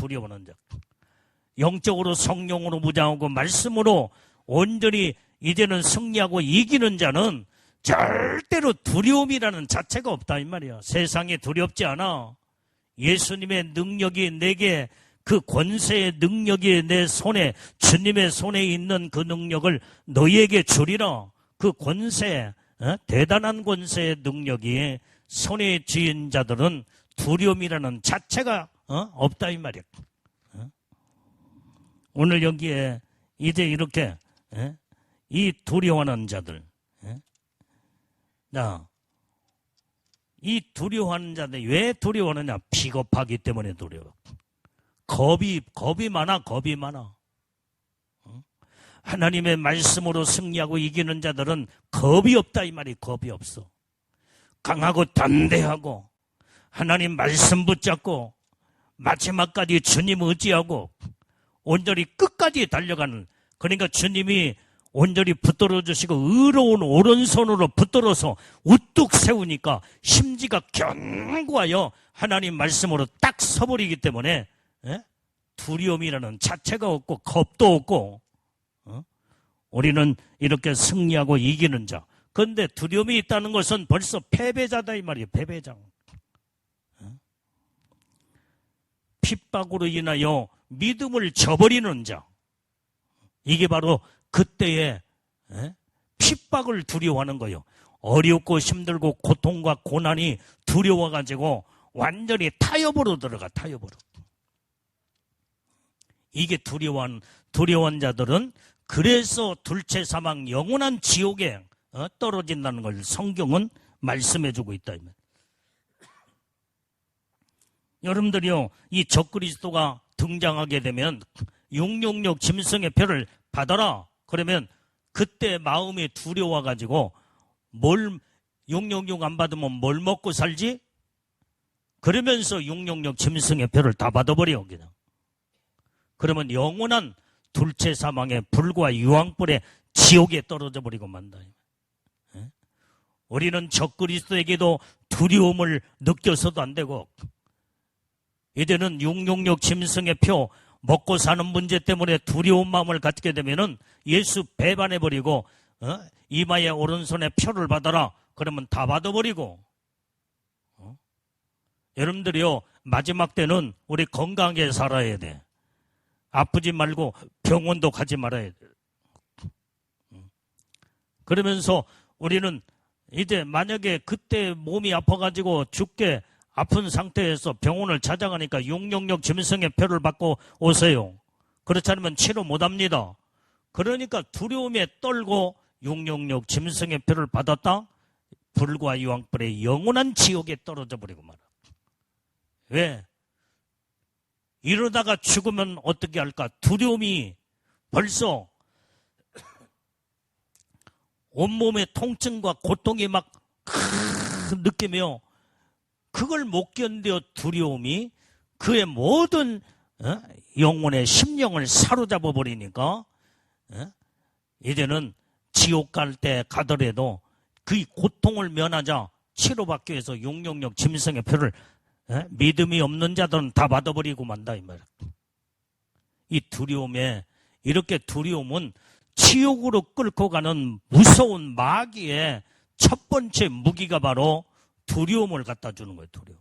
영적으로 성령으로 무장하고 말씀으로 온전히 이제는 승리하고 이기는 자는 절대로 두려움이라는 자체가 없다 이 말이야. 세상에 두렵지 않아. 예수님의 능력이 내게, 그 권세의 능력이 내 손에, 주님의 손에 있는 그 능력을 너희에게 주리라. 그 권세, 대단한 권세의 능력이 손에 쥐인 자들은 두려움이라는 자체가 없다 이 말이야. 오늘 여기에 이제 이렇게 이 두려워하는 자들, 이 두려워하는 자들 왜 두려워하느냐? 비겁하기 때문에 두려워. 겁이 많아. 하나님의 말씀으로 승리하고 이기는 자들은 겁이 없다 이 말이. 겁이 없어. 강하고 담대하고 하나님 말씀 붙잡고 마지막까지 주님 의지하고 온전히 끝까지 달려가는, 그러니까 주님이 온전히 붙들어 주시고 의로운 오른손으로 붙들어서 우뚝 세우니까 심지가 견고하여 하나님 말씀으로 딱 서버리기 때문에 두려움이라는 자체가 없고 겁도 없고 우리는 이렇게 승리하고 이기는 자. 그런데 두려움이 있다는 것은 벌써 패배자다 이 말이에요. 패배자. 핍박으로 인하여 믿음을 저버리는 자. 이게 바로 그때의 핍박을 두려워하는 거예요. 어렵고 힘들고 고통과 고난이 두려워가지고 완전히 타협으로 들어가. 타협으로. 이게 두려워한 자들은 그래서 둘째 사망 영원한 지옥에 떨어진다는 걸 성경은 말씀해주고 있다. 여러분들이요, 이 적그리스도가 등장하게 되면 666 짐승의 표를 받아라. 그러면 그때 마음이 두려워가지고 666 안 받으면 뭘 먹고 살지? 그러면서 666 짐승의 표를 다 받아버려 그냥. 그러면 영원한 둘째 사망의 불과 유황불의 지옥에 떨어져 버리고 만다. 우리는 적그리스도에게도 두려움을 느껴서도 안 되고, 이제는 666 짐승의 표 먹고 사는 문제 때문에 두려운 마음을 갖게 되면은 예수 배반해버리고 이마에 오른손에 표를 받아라. 그러면 다 받아버리고. 여러분들이요, 마지막 때는 우리 건강하게 살아야 돼. 아프지 말고 병원도 가지 말아야 돼. 그러면서 우리는 이제 만약에 그때 몸이 아파가지고 죽게 아픈 상태에서 병원을 찾아가니까 666 짐승의 표를 받고 오세요. 그렇지 않으면 치료 못합니다. 그러니까 두려움에 떨고 666 짐승의 표를 받았다? 불과 유황불의 영원한 지옥에 떨어져 버리고 말아. 왜? 이러다가 죽으면 어떻게 할까? 두려움이 벌써 온몸의 통증과 고통이 막 느끼며 그걸 못 견뎌 두려움이 그의 모든 영혼의 심령을 사로잡아 버리니까 이제는 지옥 갈 때 가더라도 그 고통을 면하자 치료받기 위해서 666 짐승의 표를 믿음이 없는 자들은 다 받아버리고 만다 이 말이야. 이 두려움에, 이렇게 두려움은 지옥으로 끌고 가는 무서운 마귀의 첫 번째 무기가 바로 두려움을 갖다 주는 거예요. 두려움.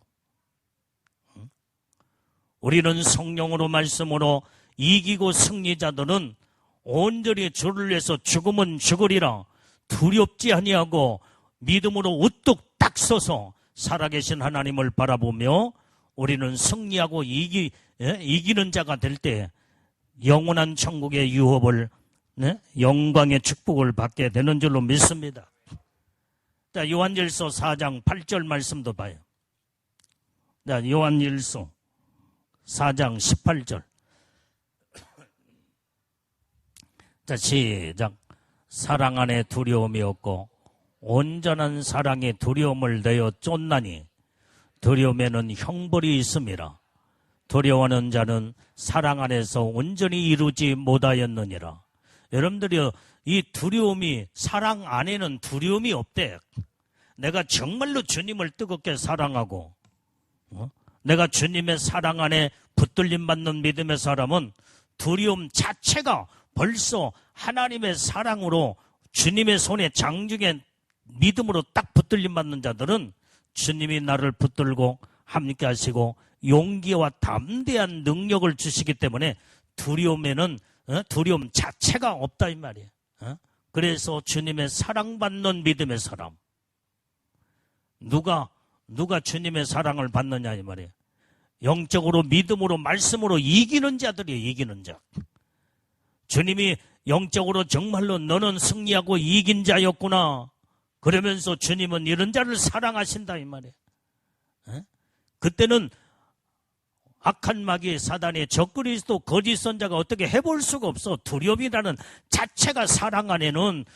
우리는 성령으로 말씀으로 이기고 승리자들은 온전히 주를 위해서 죽으면 죽으리라 두렵지 아니하고 믿음으로 우뚝 딱 서서 살아계신 하나님을 바라보며 우리는 승리하고 이기는 자가 될 때 영원한 천국의 유업을, 영광의 축복을 받게 되는 줄로 믿습니다. 자, 요한일서 4장 8절 말씀도 봐요. 자, 요한일서 4장 18절. 자, 시작. 사랑 안에 두려움이 없고 온전한 사랑이 두려움을 내어 쫓나니 두려움에는 형벌이 있음이라. 두려워하는 자는 사랑 안에서 온전히 이루지 못하였느니라. 여러분들이 이 두려움이, 사랑 안에는 두려움이 없대. 내가 정말로 주님을 뜨겁게 사랑하고 내가 주님의 사랑 안에 붙들림 받는 믿음의 사람은 두려움 자체가 벌써 하나님의 사랑으로 주님의 손에 장중에 믿음으로 딱 붙들림 받는 자들은 주님이 나를 붙들고 함께 하시고 용기와 담대한 능력을 주시기 때문에 두려움에는 두려움 자체가 없다 이 말이에요. 그래서 주님의 사랑받는 믿음의 사람, 누가 주님의 사랑을 받느냐 이 말이에요. 영적으로 믿음으로 말씀으로 이기는 자들이에요. 이기는 자. 주님이 영적으로 정말로 너는 승리하고 이긴 자였구나 그러면서 주님은 이런 자를 사랑하신다 이 말이에요. 그때는 악한 마귀 사단의 적그리스도 거짓 선자가 어떻게 해볼 수가 없어. 두려움이라는 자체가, 사랑 안에는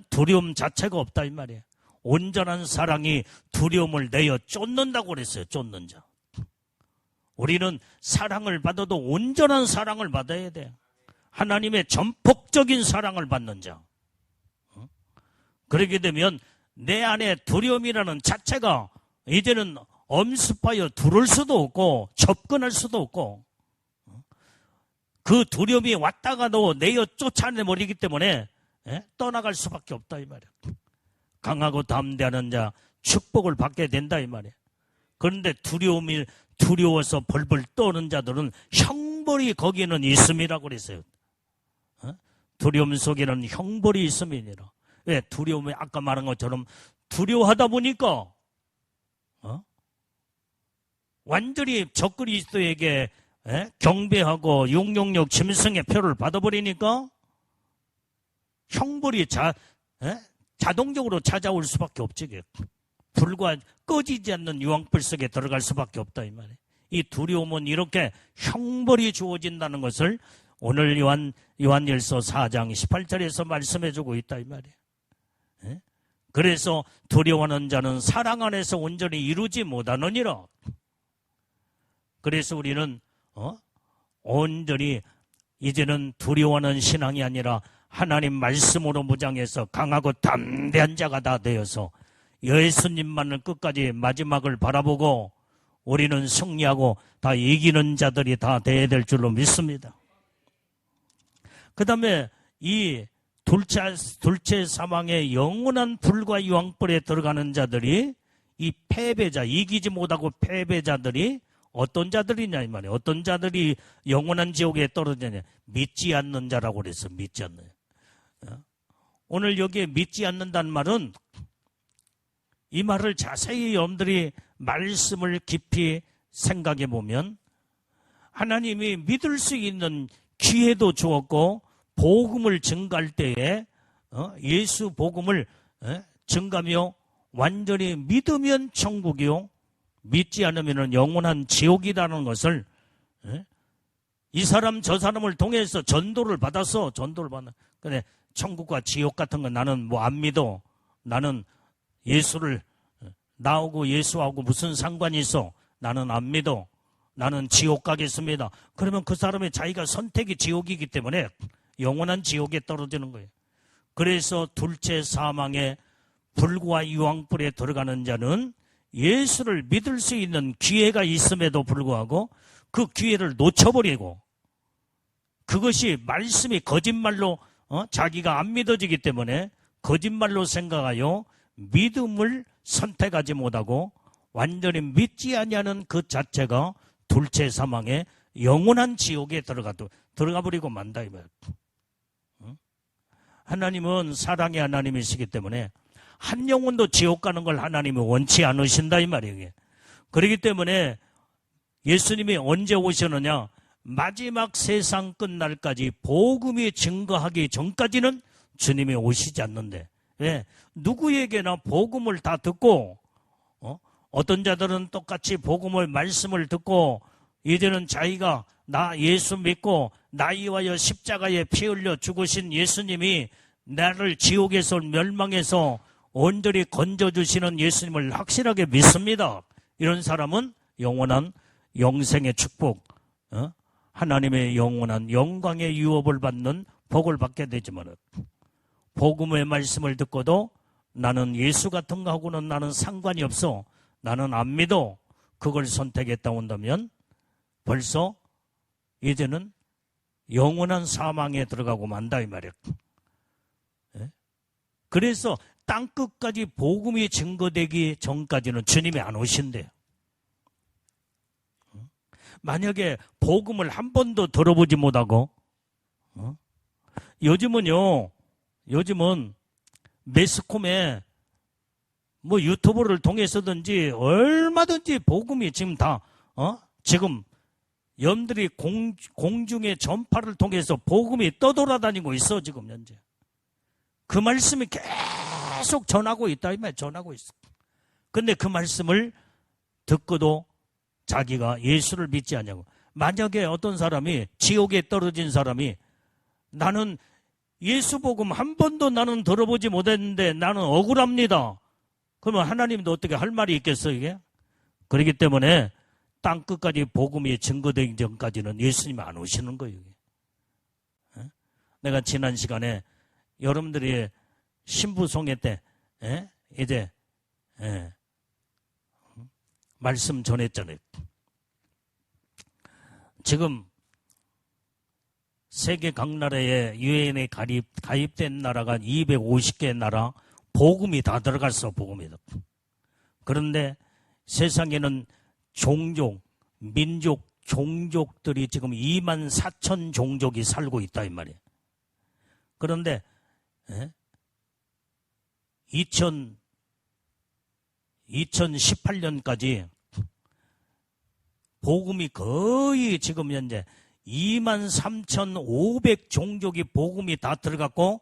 두려움 자체가 없다 이 말이에요. 온전한 사랑이 두려움을 내어 쫓는다고 그랬어요. 쫓는 자. 우리는 사랑을 받아도 온전한 사랑을 받아야 돼요. 하나님의 전폭적인 사랑을 받는 자. 그렇게 되면 내 안에 두려움이라는 자체가 이제는 엄습하여 들어올 수도 없고 접근할 수도 없고, 그 두려움이 왔다가도 내어 쫓아내버리기 때문에 떠나갈 수밖에 없다 이 말이에요. 강하고 담대하는 자 축복을 받게 된다 이 말이에요. 그런데 두려워서 벌벌 떠는 자들은 형벌이 거기에는 있음이라고 그랬어요. 두려움 속에는 형벌이 있음이니라. 왜? 두려움이 아까 말한 것처럼 두려워하다 보니까 완전히 적그리스도에게 경배하고 용용력 짐승의 표를 받아버리니까 형벌이 자동적으로 찾아올 수밖에 없지. 불과 꺼지지 않는 유황불 속에 들어갈 수밖에 없다 이 말이에요. 이 두려움은 이렇게 형벌이 주어진다는 것을 오늘 요한일서 4장 18절에서 말씀해주고 있다 이 말이에요. 그래서 두려워하는 자는 사랑 안에서 온전히 이루지 못하느니라. 그래서 우리는 온전히 이제는 두려워하는 신앙이 아니라 하나님 말씀으로 무장해서 강하고 담대한 자가 다 되어서 예수님만을 끝까지 마지막을 바라보고 우리는 승리하고 다 이기는 자들이 다 되어야 될 줄로 믿습니다. 그 다음에 이 둘째 사망의 영원한 불과 유황불에 들어가는 자들이, 이 패배자, 이기지 못하고 패배자들이 어떤 자들이냐 이 말이에요. 어떤 자들이 영원한 지옥에 떨어지냐. 믿지 않는 자라고 그랬어. 믿지 않는. 오늘 여기에 믿지 않는다는 말은, 이 말을 자세히 여러분들이 말씀을 깊이 생각해 보면 하나님이 믿을 수 있는 기회도 주었고 복음을 증가할 때에 예수 복음을 증가하며 완전히 믿으면 천국이요 믿지 않으면 영원한 지옥이라는 것을 이 사람 저 사람을 통해서 전도를 받아서 근데 천국과 지옥 같은 건 나는 뭐 안 믿어. 나는 예수를 나하고 예수하고 무슨 상관이 있어. 나는 안 믿어. 나는 지옥 가겠습니다. 그러면 그 사람의 자기가 선택이 지옥이기 때문에 영원한 지옥에 떨어지는 거예요. 그래서 둘째 사망의 불과 유황불에 들어가는 자는 예수를 믿을 수 있는 기회가 있음에도 불구하고 그 기회를 놓쳐버리고, 그것이 말씀이 거짓말로 자기가 안 믿어지기 때문에 거짓말로 생각하여 믿음을 선택하지 못하고 완전히 믿지 아니하는 그 자체가 둘째 사망의 영원한 지옥에 들어가 버리고 만다 이 말이에요. 하나님은 사랑의 하나님이시기 때문에 한 영혼도 지옥 가는 걸 하나님이 원치 않으신다 이 말이에요. 그렇기 때문에 예수님이 언제 오시느냐? 마지막 세상 끝날까지 복음이 증거하기 전까지는 주님이 오시지 않는데, 왜? 누구에게나 복음을 다 듣고 어떤 자들은 똑같이 복음을 말씀을 듣고 이제는 자기가 나 예수 믿고 나이 위하여 십자가에 피 흘려 죽으신 예수님이 나를 지옥에서 멸망해서 온전히 건져주시는 예수님을 확실하게 믿습니다. 이런 사람은 영원한 영생의 축복, 하나님의 영원한 영광의 유업을 받는 복을 받게 되지만, 복음의 말씀을 듣고도 나는 예수 같은 거하고는 나는 상관이 없어, 나는 안 믿어, 그걸 선택했다 온다면 벌써 이제는 영원한 사망에 들어가고 만다 이 말이야. 그래서 땅끝까지 복음이 증거되기 전까지는 주님이 안 오신대요. 만약에 복음을 한 번도 들어보지 못하고, 요즘은 매스컴에 뭐 유튜브를 통해서든지 얼마든지 복음이 지금 다, 지금 여러분들이 공중의 전파를 통해서 복음이 떠돌아다니고 있어, 지금 현재. 그 말씀이 계속 전하고 있다, 이 말, 전하고 있어. 근데 그 말씀을 듣고도 자기가 예수를 믿지 않냐고. 만약에 어떤 사람이, 지옥에 떨어진 사람이, 나는 예수 복음 한 번도 나는 들어보지 못했는데 나는 억울합니다. 그러면 하나님도 어떻게 할 말이 있겠어, 이게? 그렇기 때문에 땅 끝까지 복음이 증거되기 전까지는 예수님이 안 오시는 거예요. 내가 지난 시간에 여러분들이 신부송회 때 이제 말씀 전했잖아요. 지금 세계 각 나라에 유엔에 가입된 나라가 250개 나라, 복음이 다 들어갔어, 복음이. 그런데 세상에는 종족, 민족, 종족들이 지금 2만 4천 종족이 살고 있다 이 말이에요. 그런데 2018년까지 복음이 거의 지금 현재 23,500 종족이 복음이 다 들어갔고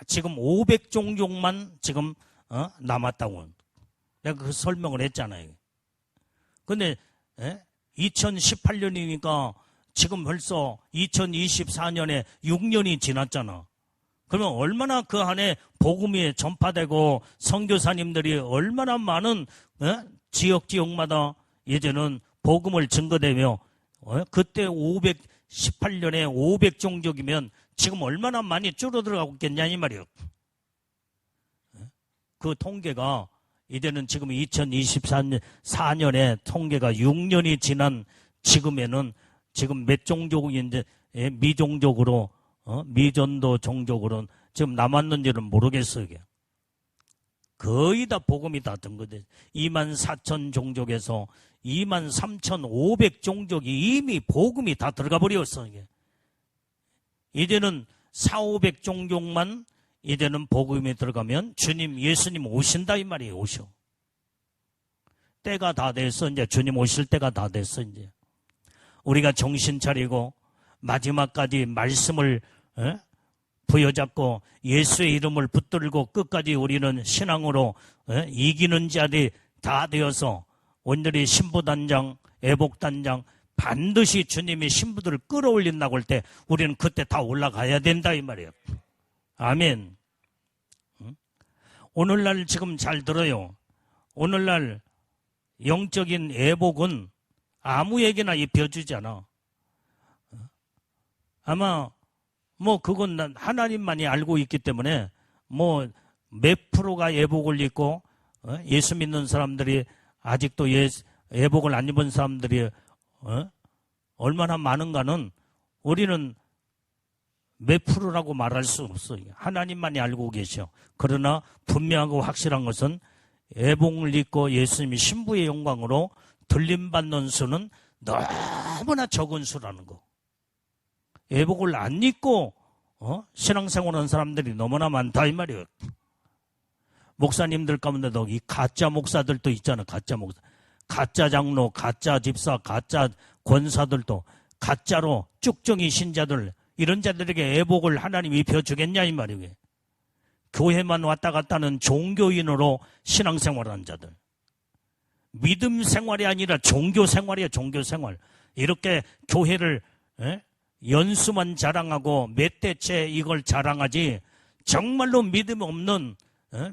지금 500 종족만 지금 남았다고 내가 그 설명을 했잖아요. 근데 2018년이니까 지금 벌써 2024년에 6년이 지났잖아. 그러면 얼마나 그 안에 복음이 전파되고 선교사님들이 얼마나 많은 지역마다 이제는 복음을 증거되며 그때 518년에 500 종족이면 지금 얼마나 많이 줄어들어가고 있겠냐 이 말이에요. 그 통계가 이제는 지금 2024년에 통계가 6년이 지난 지금에는 지금 몇 종족이 이제 미종족으로 미전도 종족으로는 지금 남았는지는 모르겠어요. 이게. 거의 다 복음이 다 증거돼. 24,000 종족에서 23,500 종족이 이미 복음이 다 들어가 버렸어. 이게. 이제는 4,500 종족만 이제는 복음이 들어가면 주님, 예수님 오신다 이 말이에요. 오셔. 때가 다 됐어. 이제 주님 오실 때가 다 됐어. 이제 우리가 정신 차리고 마지막까지 말씀을 부여잡고 예수의 이름을 붙들고 끝까지 우리는 신앙으로 이기는 자들이 다 되어서 오늘의 신부단장, 애복단장 반드시 주님이 신부들을 끌어올린다고 할 때 우리는 그때 다 올라가야 된다 이 말이에요. 아멘. 오늘날 지금 잘 들어요. 오늘날 영적인 애복은 아무에게나 입혀주지 않아. 아마 뭐 그건 하나님만이 알고 있기 때문에 뭐 몇 프로가 애복을 입고 예수 믿는 사람들이 아직도 애복을 안 입은 사람들이 얼마나 많은가는 우리는 몇 프로라고 말할 수 없어요. 하나님만이 알고 계셔. 그러나 분명하고 확실한 것은 애복을 입고 예수님이 신부의 영광으로 들림받는 수는 너무나 적은 수라는 거. 애복을 안 입고 신앙생활하는 사람들이 너무나 많다 이 말이에요. 목사님들 가운데도 이 가짜 목사들도 있잖아. 가짜 목사, 가짜 장로, 가짜 집사, 가짜 권사들도 가짜로 쭉정이 신자들 이런 자들에게 애복을 하나님이 입혀주겠냐 이 말이에요. 교회만 왔다 갔다 하는 종교인으로 신앙생활하는 자들, 믿음 생활이 아니라 종교 생활이에요. 종교 생활. 이렇게 교회를 연수만 자랑하고 몇 대째 이걸 자랑하지, 정말로 믿음 없는,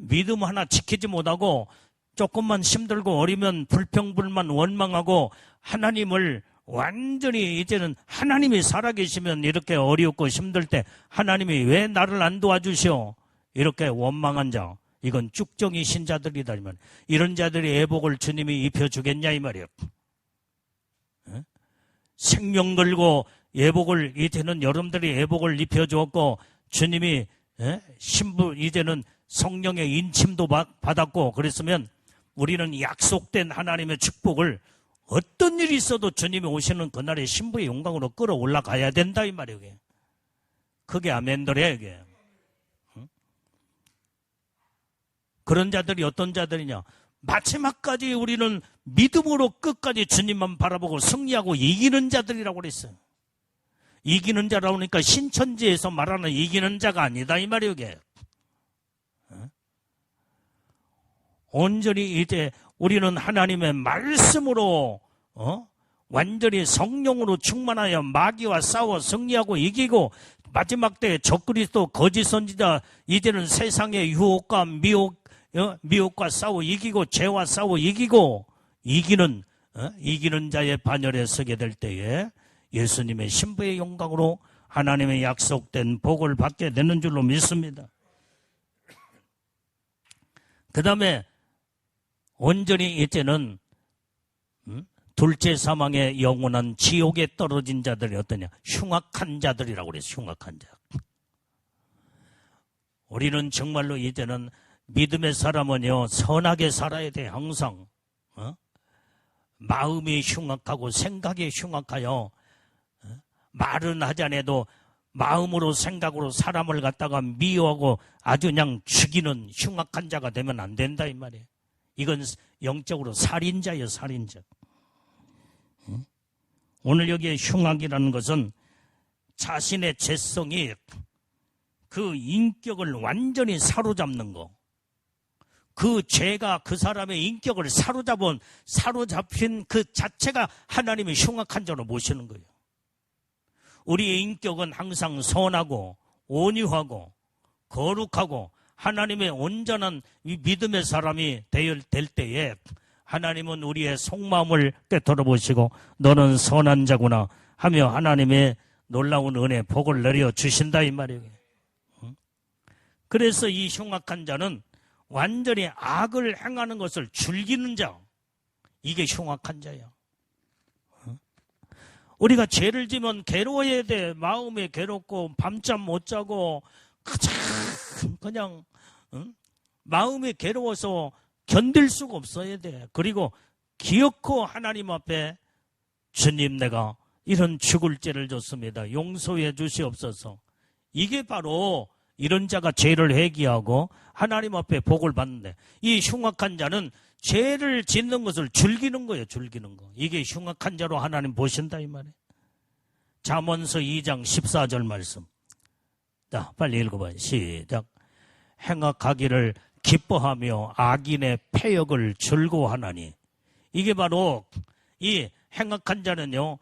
믿음 하나 지키지 못하고 조금만 힘들고 어리면 불평불만 원망하고 하나님을 완전히, 이제는 하나님이 살아계시면 이렇게 어렵고 힘들 때 하나님이 왜 나를 안 도와주시오, 이렇게 원망한 자, 이건 쭉정이 신자들이다 이 말. 이런 자들이 애복을 주님이 입혀주겠냐 이 말이에요. 생명 걸고 애복을, 이제는 여러분들이 애복을 입혀주었고 주님이 신부, 이제는 성령의 인침도 받았고 그랬으면 우리는 약속된 하나님의 축복을 어떤 일이 있어도 주님이 오시는 그날의 신부의 영광으로 끌어올라가야 된다 이 말이에요. 그게 아멘더래 이게. 그런 자들이 어떤 자들이냐, 마지막까지 우리는 믿음으로 끝까지 주님만 바라보고 승리하고 이기는 자들이라고 그랬어요. 이기는 자라고 하니까 신천지에서 말하는 이기는 자가 아니다 이 말이에요 이게. 온전히 이제 우리는 하나님의 말씀으로 완전히 성령으로 충만하여 마귀와 싸워 승리하고 이기고, 마지막 때에 적그리스도 거짓 선지자, 이제는 세상의 유혹과 미혹과 싸워 이기고 죄와 싸워 이기고 이기는 자의 반열에 서게 될 때에 예수님의 신부의 영광으로 하나님의 약속된 복을 받게 되는 줄로 믿습니다. 그 다음에 온전히 이제는 둘째 사망의 영원한 지옥에 떨어진 자들이 어떠냐, 흉악한 자들이라고 그랬어요. 흉악한 자. 우리는 정말로 이제는 믿음의 사람은요, 선하게 살아야 돼. 항상 마음이 흉악하고 생각이 흉악하여 말은 하지 않아도 마음으로 생각으로 사람을 갖다가 미워하고 아주 그냥 죽이는 흉악한 자가 되면 안 된다 이 말이에요. 이건 영적으로 살인자예요. 살인자. 오늘 여기에 흉악이라는 것은 자신의 죄성이 그 인격을 완전히 사로잡는 거, 그 죄가 그 사람의 인격을 사로잡힌 그 자체가 하나님의 흉악한 자로 모시는 거예요. 우리의 인격은 항상 선하고 온유하고 거룩하고 하나님의 온전한 믿음의 사람이 될 때에 하나님은 우리의 속마음을 꿰뚫어 보시고 너는 선한 자구나 하며 하나님의 놀라운 은혜 복을 내려 주신다 이 말이에요. 그래서 이 흉악한 자는 완전히 악을 행하는 것을 즐기는 자, 이게 흉악한 자야. 우리가 죄를 지면 괴로워야 돼. 마음이 괴롭고 밤잠 못 자고 그냥 마음이 괴로워서 견딜 수가 없어야 돼. 그리고 기어코 하나님 앞에 주님, 내가 이런 죽을 죄를 졌습니다. 용서해 주시옵소서. 이게 바로 이런 자가 죄를 회개하고 하나님 앞에 복을 받는데, 이 흉악한 자는 죄를 짓는 것을 즐기는 거예요. 즐기는 거. 이게 흉악한 자로 하나님 보신다 이 말이에요. 잠언서 2장 14절 말씀. 자, 빨리 읽어봐요. 시작. 행악하기를 기뻐하며 악인의 패역을 즐거워하나니. 이게 바로 이 행악한 자는요,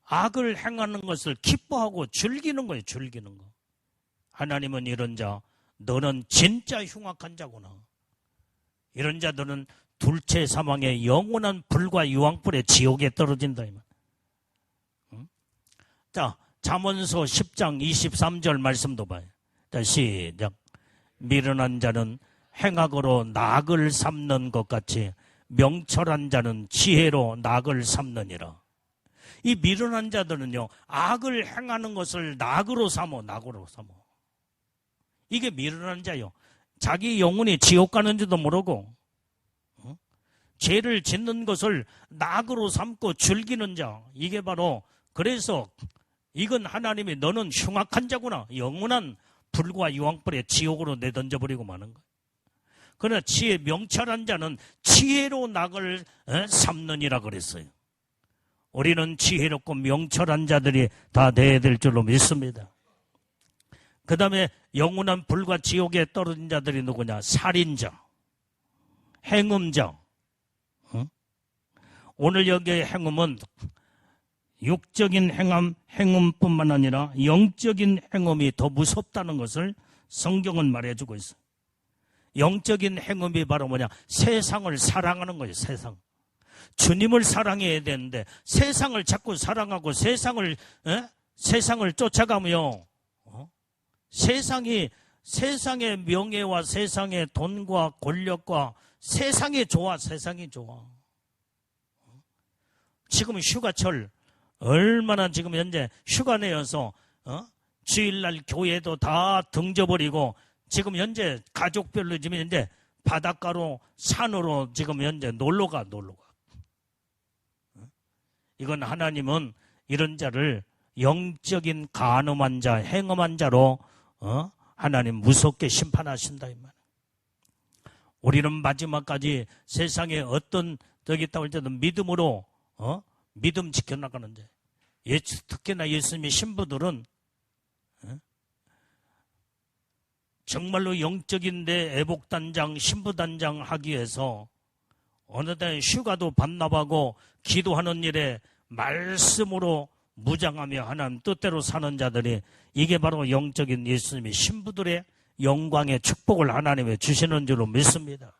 악을 행하는 것을 기뻐하고 즐기는 거예요. 즐기는 거. 하나님은 이런 자, 너는 진짜 흉악한 자구나. 이런 자들은 둘째 사망의 영원한 불과 유황불의 지옥에 떨어진다. 자, 잠언서 10장 23절 말씀도 봐요. 자, 시작. 미련한 자는 행악으로 낙을 삼는 것 같이 명철한 자는 지혜로 낙을 삼느니라. 이 미련한 자들은요, 악을 행하는 것을 낙으로 삼어. 이게 미련한 자요. 자기 영혼이 지옥 가는지도 모르고 죄를 짓는 것을 낙으로 삼고 즐기는 자. 이게 바로, 그래서 이건 하나님이 너는 흉악한 자구나, 영원한 불과 유황불에 지옥으로 내던져버리고 마는 거예요. 그러나 명철한 자는 지혜로 낙을 삼느니라 그랬어요. 우리는 지혜롭고 명철한 자들이 다 돼야 될 줄로 믿습니다. 그 다음에 영원한 불과 지옥에 떨어진 자들이 누구냐? 살인자, 행음자, 오늘 여기의 행음은 육적인 행음뿐만 아니라 영적인 행음이 더 무섭다는 것을 성경은 말해주고 있어요. 영적인 행음이 바로 뭐냐? 세상을 사랑하는 거예요. 주님을 사랑해야 되는데 세상을 자꾸 사랑하고 세상을 쫓아가며 세상의 명예와 세상의 돈과 권력과 세상이 좋아. 지금 휴가철 얼마나 지금 현재 휴가 내어서 주일날 교회도 다 등져버리고 지금 현재 가족별로 지금 현재 바닷가로 산으로 지금 현재 놀러가. 이건 하나님은 이런 자를 영적인 간음한 자, 행음한 자로 하나님 무섭게 심판하신다 이 말. 우리는 마지막까지 세상에 어떤 적이 있다고 할 때도 믿음으로 믿음 지켜나가는데 특히나 예수님의 신부들은 정말로 영적인 내 애복단장, 신부단장 하기 위해서 어느 날 휴가도 반납하고 기도하는 일에 말씀으로 무장하며 하나님 뜻대로 사는 자들이 이게 바로 영적인 예수님의 신부들의 영광의 축복을 하나님이 주시는 줄로 믿습니다.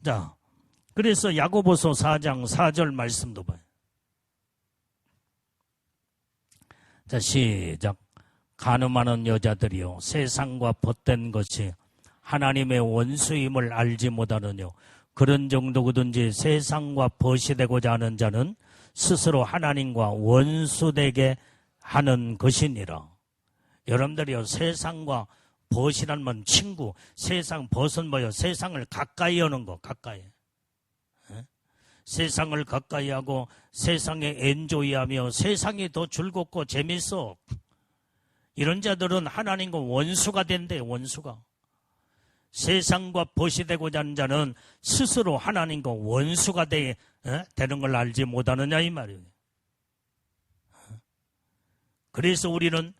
자, 그래서 야고보서 4장 4절 말씀도 봐요. 자, 시작. 간음하는 여자들이요 세상과 벗된 것이 하나님의 원수임을 알지 못하느뇨. 그런 정도든지 세상과 벗이 되고자 하는 자는 스스로 하나님과 원수되게 하는 것이니라. 여러분들이요 세상과 벗이란 친구, 세상 벗은 뭐요? 세상을 가까이 하는 거, 가까이. 세상을 가까이 하고 세상에 엔조이하며 세상이 더 즐겁고 재밌어. 이런 자들은 하나님과 원수가 된대, 원수가. 세상과 벗이 되고자 하는 자는 스스로 하나님과 원수가 되는 걸 알지 못하느냐 이 말이에요. 그래서 우리는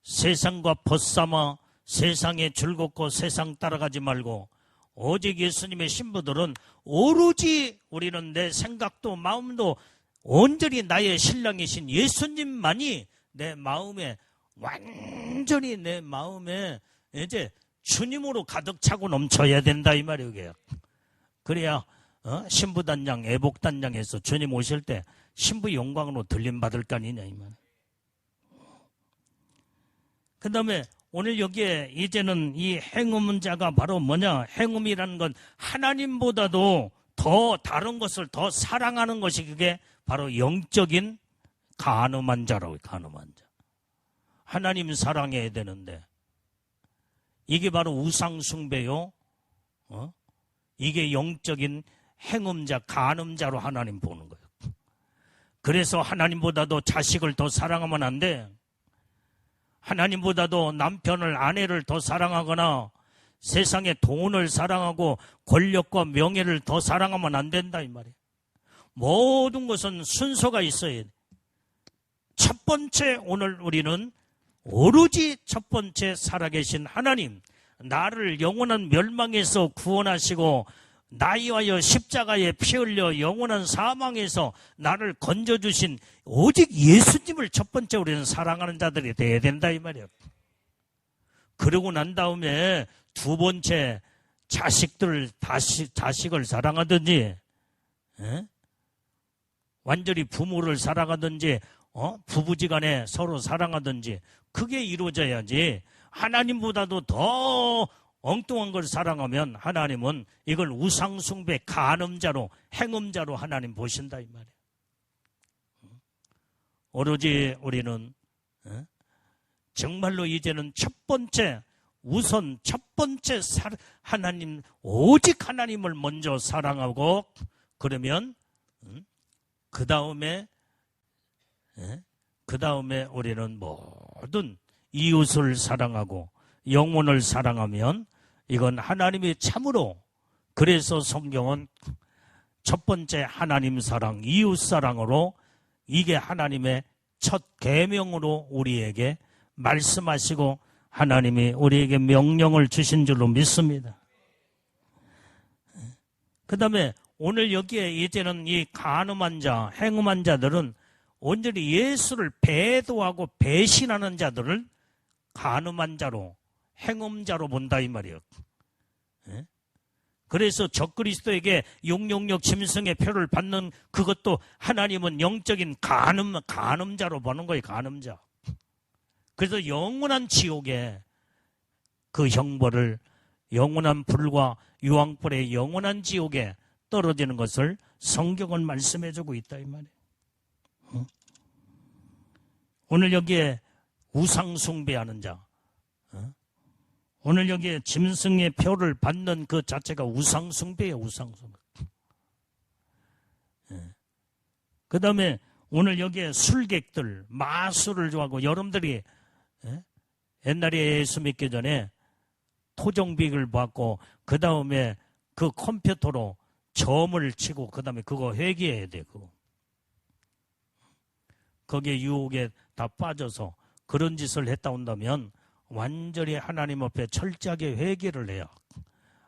세상과 벗삼아 세상에 즐겁고 세상 따라가지 말고 오직 예수님의 신부들은 오로지 우리는 내 생각도 마음도 온전히 나의 신랑이신 예수님만이 내 마음에 완전히 내 마음에 이제 주님으로 가득 차고 넘쳐야 된다 이 말이에요. 그래야 신부단장, 애복단장에서 주님 오실 때 신부 영광으로 들림받을 거 아니냐 이 말. 그 다음에 오늘 여기에 이제는 이 행음자가 바로 뭐냐? 행음이라는 건 하나님보다도 더 다른 것을 더 사랑하는 것이 그게 바로 영적인 간음한 자라고요. 간음한 자. 하나님 사랑해야 되는데 이게 바로 우상숭배요. 이게 영적인 행음자, 간음자로 하나님 보는 거예요. 그래서 하나님보다도 자식을 더 사랑하면 안 돼. 하나님보다도 남편을, 아내를 더 사랑하거나 세상의 돈을 사랑하고 권력과 명예를 더 사랑하면 안 된다 이 말이에요. 모든 것은 순서가 있어야 돼. 첫 번째 오늘 우리는 오로지 첫 번째 살아계신 하나님, 나를 영원한 멸망에서 구원하시고 나이와여 십자가에 피 흘려 영원한 사망에서 나를 건져주신 오직 예수님을 첫 번째 우리는 사랑하는 자들이 돼야 된다 이 말이에요. 그러고 난 다음에 두 번째 자식을 사랑하든지 완전히 부모를 사랑하든지 부부지간에 서로 사랑하든지 그게 이루어져야지. 하나님보다도 더 엉뚱한 걸 사랑하면 하나님은 이걸 우상숭배, 간음자로, 행음자로 하나님 보신다 이 말이에요. 오로지 우리는 정말로 이제는 첫 번째 하나님, 오직 하나님을 먼저 사랑하고 그러면 그 다음에 우리는 모든 이웃을 사랑하고 영혼을 사랑하면 이건 하나님이 참으로, 그래서 성경은 첫 번째 하나님 사랑, 이웃 사랑으로 이게 하나님의 첫 계명으로 우리에게 말씀하시고 하나님이 우리에게 명령을 주신 줄로 믿습니다. 그 다음에 오늘 여기에 이제는 이 간음한 자, 행음한 자들은 온전히 예수를 배도하고 배신하는 자들을 간음한 자로, 행음자로 본다 이 말이에요. 예? 그래서 적그리스도에게 666 짐승의 표를 받는 그것도 하나님은 영적인 간음자로 보는 거예요. 간음자. 그래서 영원한 지옥에 그 형벌을, 영원한 불과 유황불의 영원한 지옥에 떨어지는 것을 성경은 말씀해주고 있다 이 말이에요. 오늘 여기에 우상 숭배하는 자, 오늘 여기에 짐승의 표를 받는 그 자체가 우상 숭배예요. 우상 숭배. 그 다음에 오늘 여기에 술객들, 마술을 좋아하고, 여러분들이 옛날에 예수 믿기 전에 토종빅을 받고 그 다음에 그 컴퓨터로 점을 치고 그 다음에 그거 회개해야 돼. 그거. 거기에 유혹에 다 빠져서 그런 짓을 했다 온다면 완전히 하나님 앞에 철저하게 회개를 해야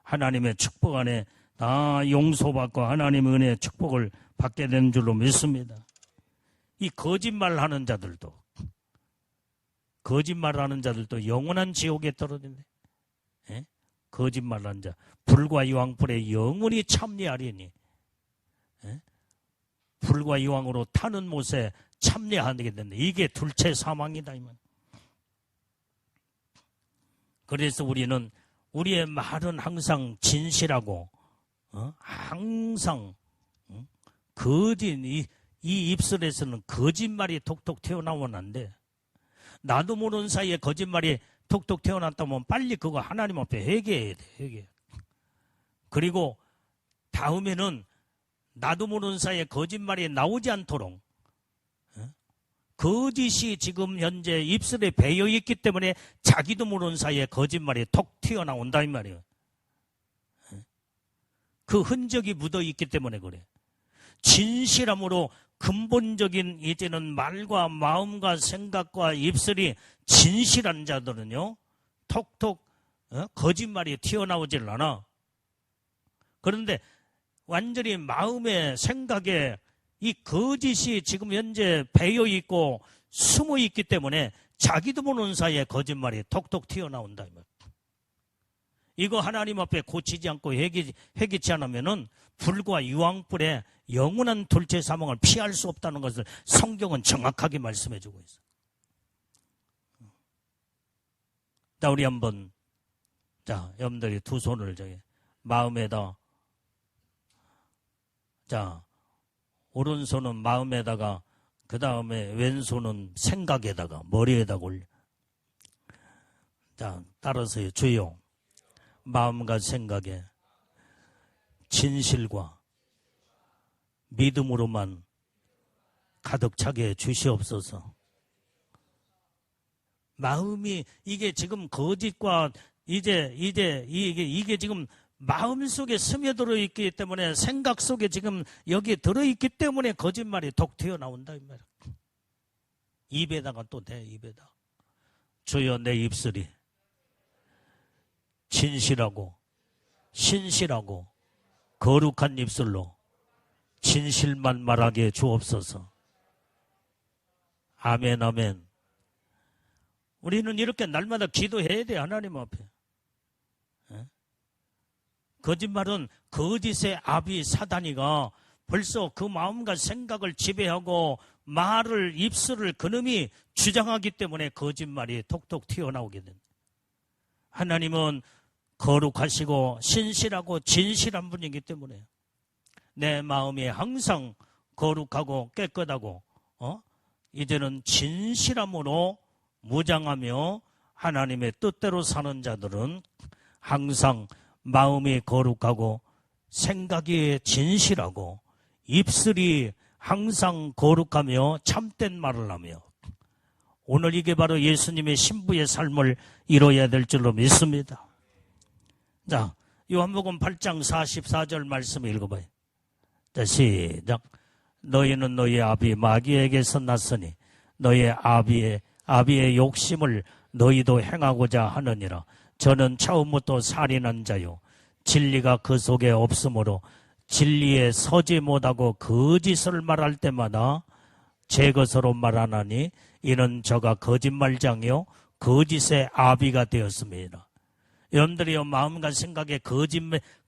하나님의 축복 안에 다 용서받고 하나님의 은혜의 축복을 받게 되는 줄로 믿습니다. 이 거짓말하는 자들도 영원한 지옥에 떨어진대. 예? 거짓말하는 자, 불과 유황불에 영원히 참여하리니, 예? 불과 유황으로 타는 못에 참여하게 된다. 이게 둘째 사망이다. 그래서 우리는 우리의 말은 항상 진실하고, 항상 거짓, 이 입술에서는 거짓말이 톡톡 튀어나오면 안 돼. 나도 모르는 사이에 거짓말이 톡톡 튀어나왔다면 빨리 그거 하나님 앞에 회개해야 돼. 회개. 그리고 다음에는 나도 모르는 사이에 거짓말이 나오지 않도록, 거짓이 지금 현재 입술에 배어 있기 때문에 자기도 모르는 사이에 거짓말이 톡 튀어나온다 이 말이에요. 그 흔적이 묻어 있기 때문에 그래. 진실함으로 근본적인 이제는 말과 마음과 생각과 입술이 진실한 자들은요, 톡톡 거짓말이 튀어나오질 않아. 그런데 완전히 마음의 생각에 이 거짓이 지금 현재 배어 있고 숨어 있기 때문에 자기도 모르는 사이에 거짓말이 톡톡 튀어나온다. 이거 하나님 앞에 고치지 않고 회개치 않으면은 불과 유황불에 영원한 둘째 사망을 피할 수 없다는 것을 성경은 정확하게 말씀해 주고 있어요. 자, 우리 한번, 자, 여러분들이 두 손을 저기 마음에다, 자, 오른손은 마음에다가, 그 다음에 왼손은 생각에다가, 머리에다가 올려. 자, 따라서요. 주여, 마음과 생각에 진실과 믿음으로만 가득 차게 해 주시옵소서. 마음이, 이게 지금 거짓과 이게 지금 마음속에 스며들어 있기 때문에, 생각 속에 지금 여기 들어있기 때문에 거짓말이 독 튀어나온다 이 말이야. 입에다가 또 대, 입에다. 주여, 내 입술이 진실하고 신실하고 거룩한 입술로 진실만 말하게 주옵소서. 아멘, 아멘. 우리는 이렇게 날마다 기도해야 돼, 하나님 앞에. 거짓말은 거짓의 아비 사단이가 벌써 그 마음과 생각을 지배하고 말을, 입술을 그놈이 주장하기 때문에 거짓말이 톡톡 튀어나오게 된다. 하나님은 거룩하시고 신실하고 진실한 분이기 때문에 내 마음이 항상 거룩하고 깨끗하고 이제는 진실함으로 무장하며 하나님의 뜻대로 사는 자들은 항상 마음이 거룩하고 생각이 진실하고 입술이 항상 거룩하며 참된 말을 하며, 오늘 이게 바로 예수님의 신부의 삶을 이루어야 될 줄로 믿습니다. 자, 요한복음 8장 44절 말씀 읽어봐요. 자, 시작. 너희는 너희 아비 마귀에게서 났으니 너희 아비의 욕심을 너희도 행하고자 하느니라. 저는 처음부터 살인한 자요 진리가 그 속에 없으므로 진리에 서지 못하고 거짓을 말할 때마다 제 것으로 말하나니 이는 저가 거짓말장이요 거짓의 아비가 되었습니다. 여러분들이요, 마음과 생각에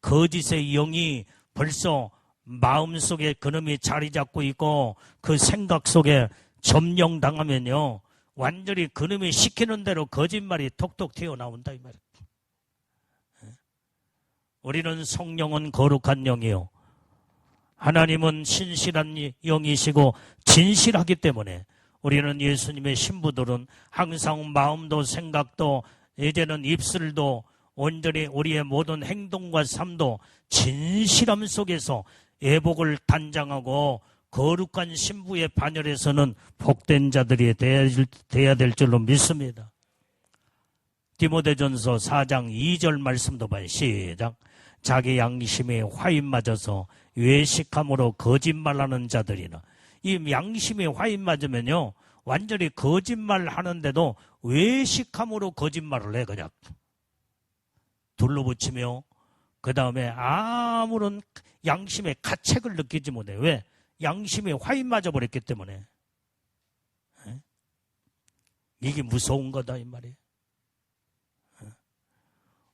거짓의 영이 벌써 마음속에 그놈이 자리 잡고 있고 그 생각 속에 점령당하면요, 완전히 그놈이 시키는 대로 거짓말이 톡톡 튀어나온다 이 말이에요. 우리는 성령은 거룩한 영이요, 하나님은 신실한 영이시고 진실하기 때문에 우리는 예수님의 신부들은 항상 마음도 생각도 이제는 입술도 온전히 우리의 모든 행동과 삶도 진실함 속에서 애복을 단장하고 거룩한 신부의 반열에서는 복된 자들이 돼야 될 줄로 믿습니다. 디모데전서 4장 2절 말씀도 봐요. 시작. 자기 양심이 화인 맞아서 외식함으로 거짓말하는 자들이나. 이 양심이 화인 맞으면요, 완전히 거짓말 하는데도 외식함으로 거짓말을 해. 그냥 둘러붙이며 그 다음에 아무런 양심의 가책을 느끼지 못해. 왜? 양심이 화인 맞아버렸기 때문에. 이게 무서운 거다 이 말이에요.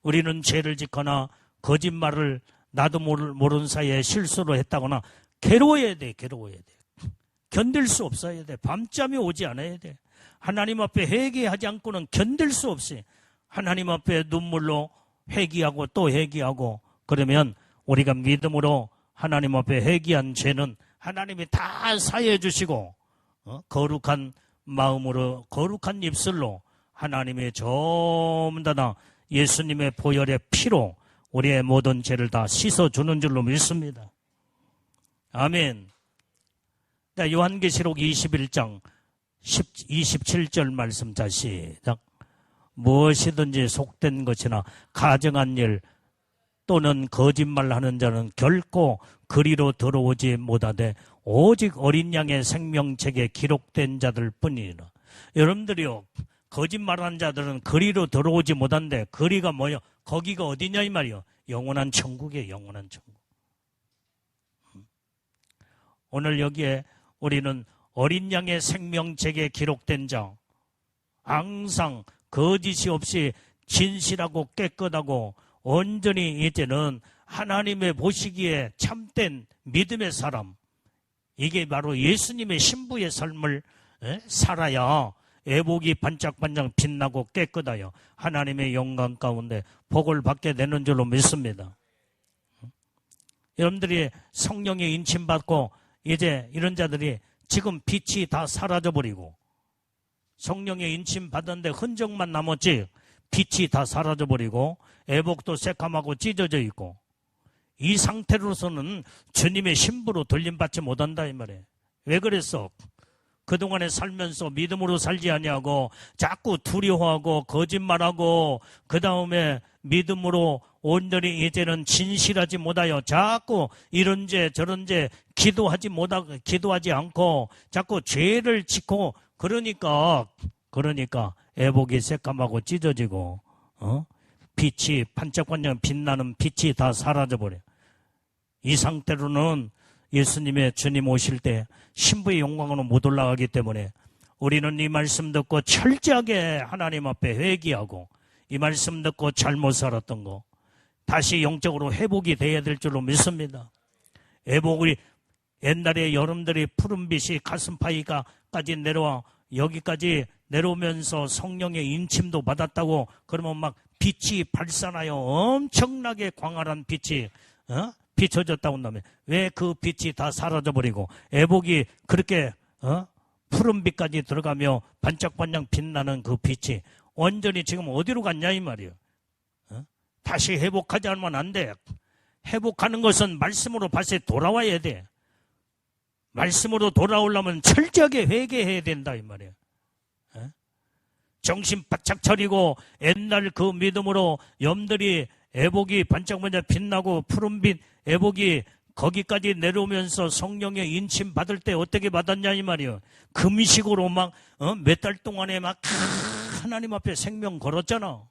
우리는 죄를 짓거나 거짓말을 나도 모르는 사이에 실수로 했다거나 괴로워야 돼. 괴로워야 돼. 견딜 수 없어야 돼. 밤잠이 오지 않아야 돼. 하나님 앞에 회개하지 않고는 견딜 수 없어요. 하나님 앞에 눈물로 회개하고 또 회개하고 그러면 우리가 믿음으로 하나님 앞에 회개한 죄는 하나님이 다 사해 주시고 거룩한 마음으로 거룩한 입술로 하나님의 전부 다 예수님의 보혈의 피로 우리의 모든 죄를 다 씻어주는 줄로 믿습니다. 아멘. 요한계시록 21장 27절 말씀 다시 시작. 무엇이든지 속된 것이나 가정한 일 또는 거짓말하는 자는 결코 그리로 들어오지 못하되 오직 어린 양의 생명책에 기록된 자들 뿐이니라. 여러분들이요, 거짓말하는 자들은 그리로 들어오지 못한데 그리가 뭐요? 거기가 어디냐 이 말이요. 영원한 천국이에요. 영원한 천국. 오늘 여기에 우리는 어린 양의 생명책에 기록된 자, 항상 거짓이 없이 진실하고 깨끗하고 온전히 이제는 하나님의 보시기에 참된 믿음의 사람, 이게 바로 예수님의 신부의 삶을 살아야 애복이 반짝반짝 빛나고 깨끗하여 하나님의 영광 가운데 복을 받게 되는 줄로 믿습니다. 여러분들이 성령의 인침받고 이제 이런 자들이 지금 빛이 다 사라져버리고 성령의 인침 받았는데 흔적만 남았지 빛이 다 사라져버리고 애복도 새까맣고 찢어져 있고 이 상태로서는 주님의 신부로 돌림받지 못한다 이 말이에요. 왜 그랬어? 그동안에 살면서 믿음으로 살지 아니하고 자꾸 두려워하고 거짓말하고 그 다음에 믿음으로 온전히 이제는 진실하지 못하여 자꾸 이런 죄 저런 죄 기도하지 않고 자꾸 죄를 짓고 그러니까 애복이 새까맣고 찢어지고 빛이 반짝반짝 빛나는 빛이 다 사라져버려. 이 상태로는 예수님의 주님 오실 때 신부의 영광으로 못 올라가기 때문에 우리는 이 말씀 듣고 철저하게 하나님 앞에 회개하고 이 말씀 듣고 잘못 살았던 거 다시 영적으로 회복이 돼야 될 줄로 믿습니다. 회복이 옛날에 여러분들이 푸른빛이 가슴파이까지 내려와 여기까지 내려오면서 성령의 인침도 받았다고 그러면 막 빛이 발산하여 엄청나게 광활한 빛이 비춰졌다고 한다면 왜 그 빛이 다 사라져버리고 애복이 그렇게 푸른빛까지 들어가며 반짝반짝 빛나는 그 빛이 완전히 지금 어디로 갔냐 이 말이에요. 다시 회복하지 않으면 안 돼. 회복하는 것은 말씀으로 다시 돌아와야 돼. 말씀으로 돌아오려면 철저하게 회개해야 된다 이 말이에요. 정신 바짝 차리고 옛날 그 믿음으로 염들이 애복이 반짝반짝 빛나고 푸른빛 애복이 거기까지 내려오면서 성령의 인침 받을 때 어떻게 받았냐 이 말이에요. 금식으로 막 몇 달 동안에 막 하나님 앞에 생명 걸었잖아.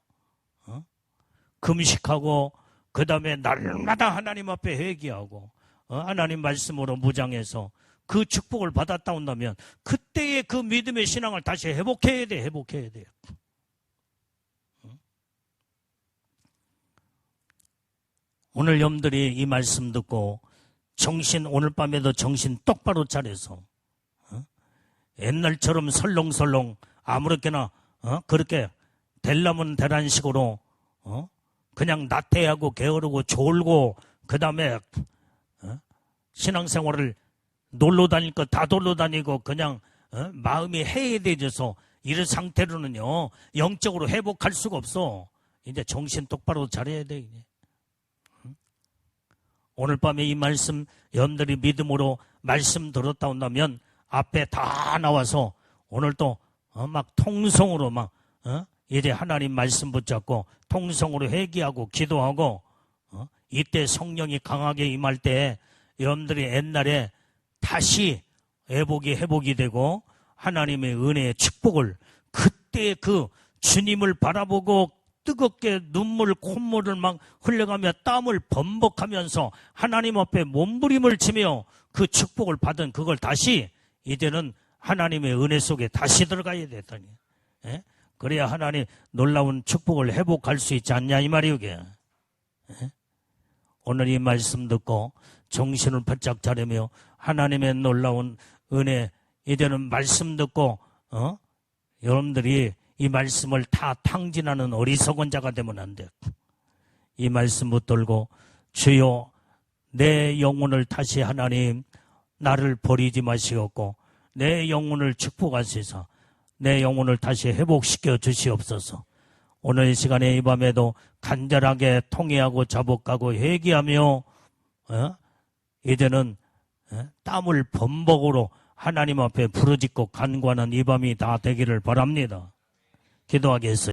금식하고 그 다음에 날마다 하나님 앞에 회개하고 하나님 말씀으로 무장해서 그 축복을 받았다 온다면 그때의 그 믿음의 신앙을 다시 회복해야 돼. 회복해야 돼요. 오늘 여러분들이 이 말씀 듣고 오늘 밤에도 정신 똑바로 차려서 옛날처럼 설렁설렁 아무렇게나 그렇게 될라면 되란 식으로 그냥 나태하고 게으르고 졸고 그 다음에 신앙생활을 놀러 다닐 거 다 놀러 다니고 그냥 마음이 해이해져서 이런 상태로는요 영적으로 회복할 수가 없어. 이제 정신 똑바로 차려야 돼. 이제. 오늘 밤에 이 말씀 여러분들이 믿음으로 말씀 들었다 온다면 앞에 다 나와서 오늘도 막 통성으로 막 이제 하나님 말씀 붙잡고 통성으로 회개하고 기도하고 이때 성령이 강하게 임할 때 여러분들이 옛날에 다시 회복이 되고 하나님의 은혜의 축복을 그때 그 주님을 바라보고 뜨겁게 콧물을 막 흘려가며 땀을 범벅하면서 하나님 앞에 몸부림을 치며 그 축복을 받은 그걸 다시 이제는 하나님의 은혜 속에 다시 들어가야 되다니. 예? 그래야 하나님 놀라운 축복을 회복할 수 있지 않냐 이 말이오. 예? 오늘 이 말씀 듣고 정신을 바짝 차리며 하나님의 놀라운 은혜 이제는 말씀 듣고 여러분들이 이 말씀을 다 탕진하는 어리석은 자가 되면 안 돼. 이 말씀 붙들고 주여 내 영혼을 다시 하나님 나를 버리지 마시옵고 내 영혼을 축복하시사 내 영혼을 다시 회복시켜 주시옵소서. 오늘 이 시간에 이 밤에도 간절하게 통회하고 자복하고 회개하며 이제는 땀을 범벅으로 하나님 앞에 부르짖고 간구하는 이 밤이 다 되기를 바랍니다. 기도하겠어요.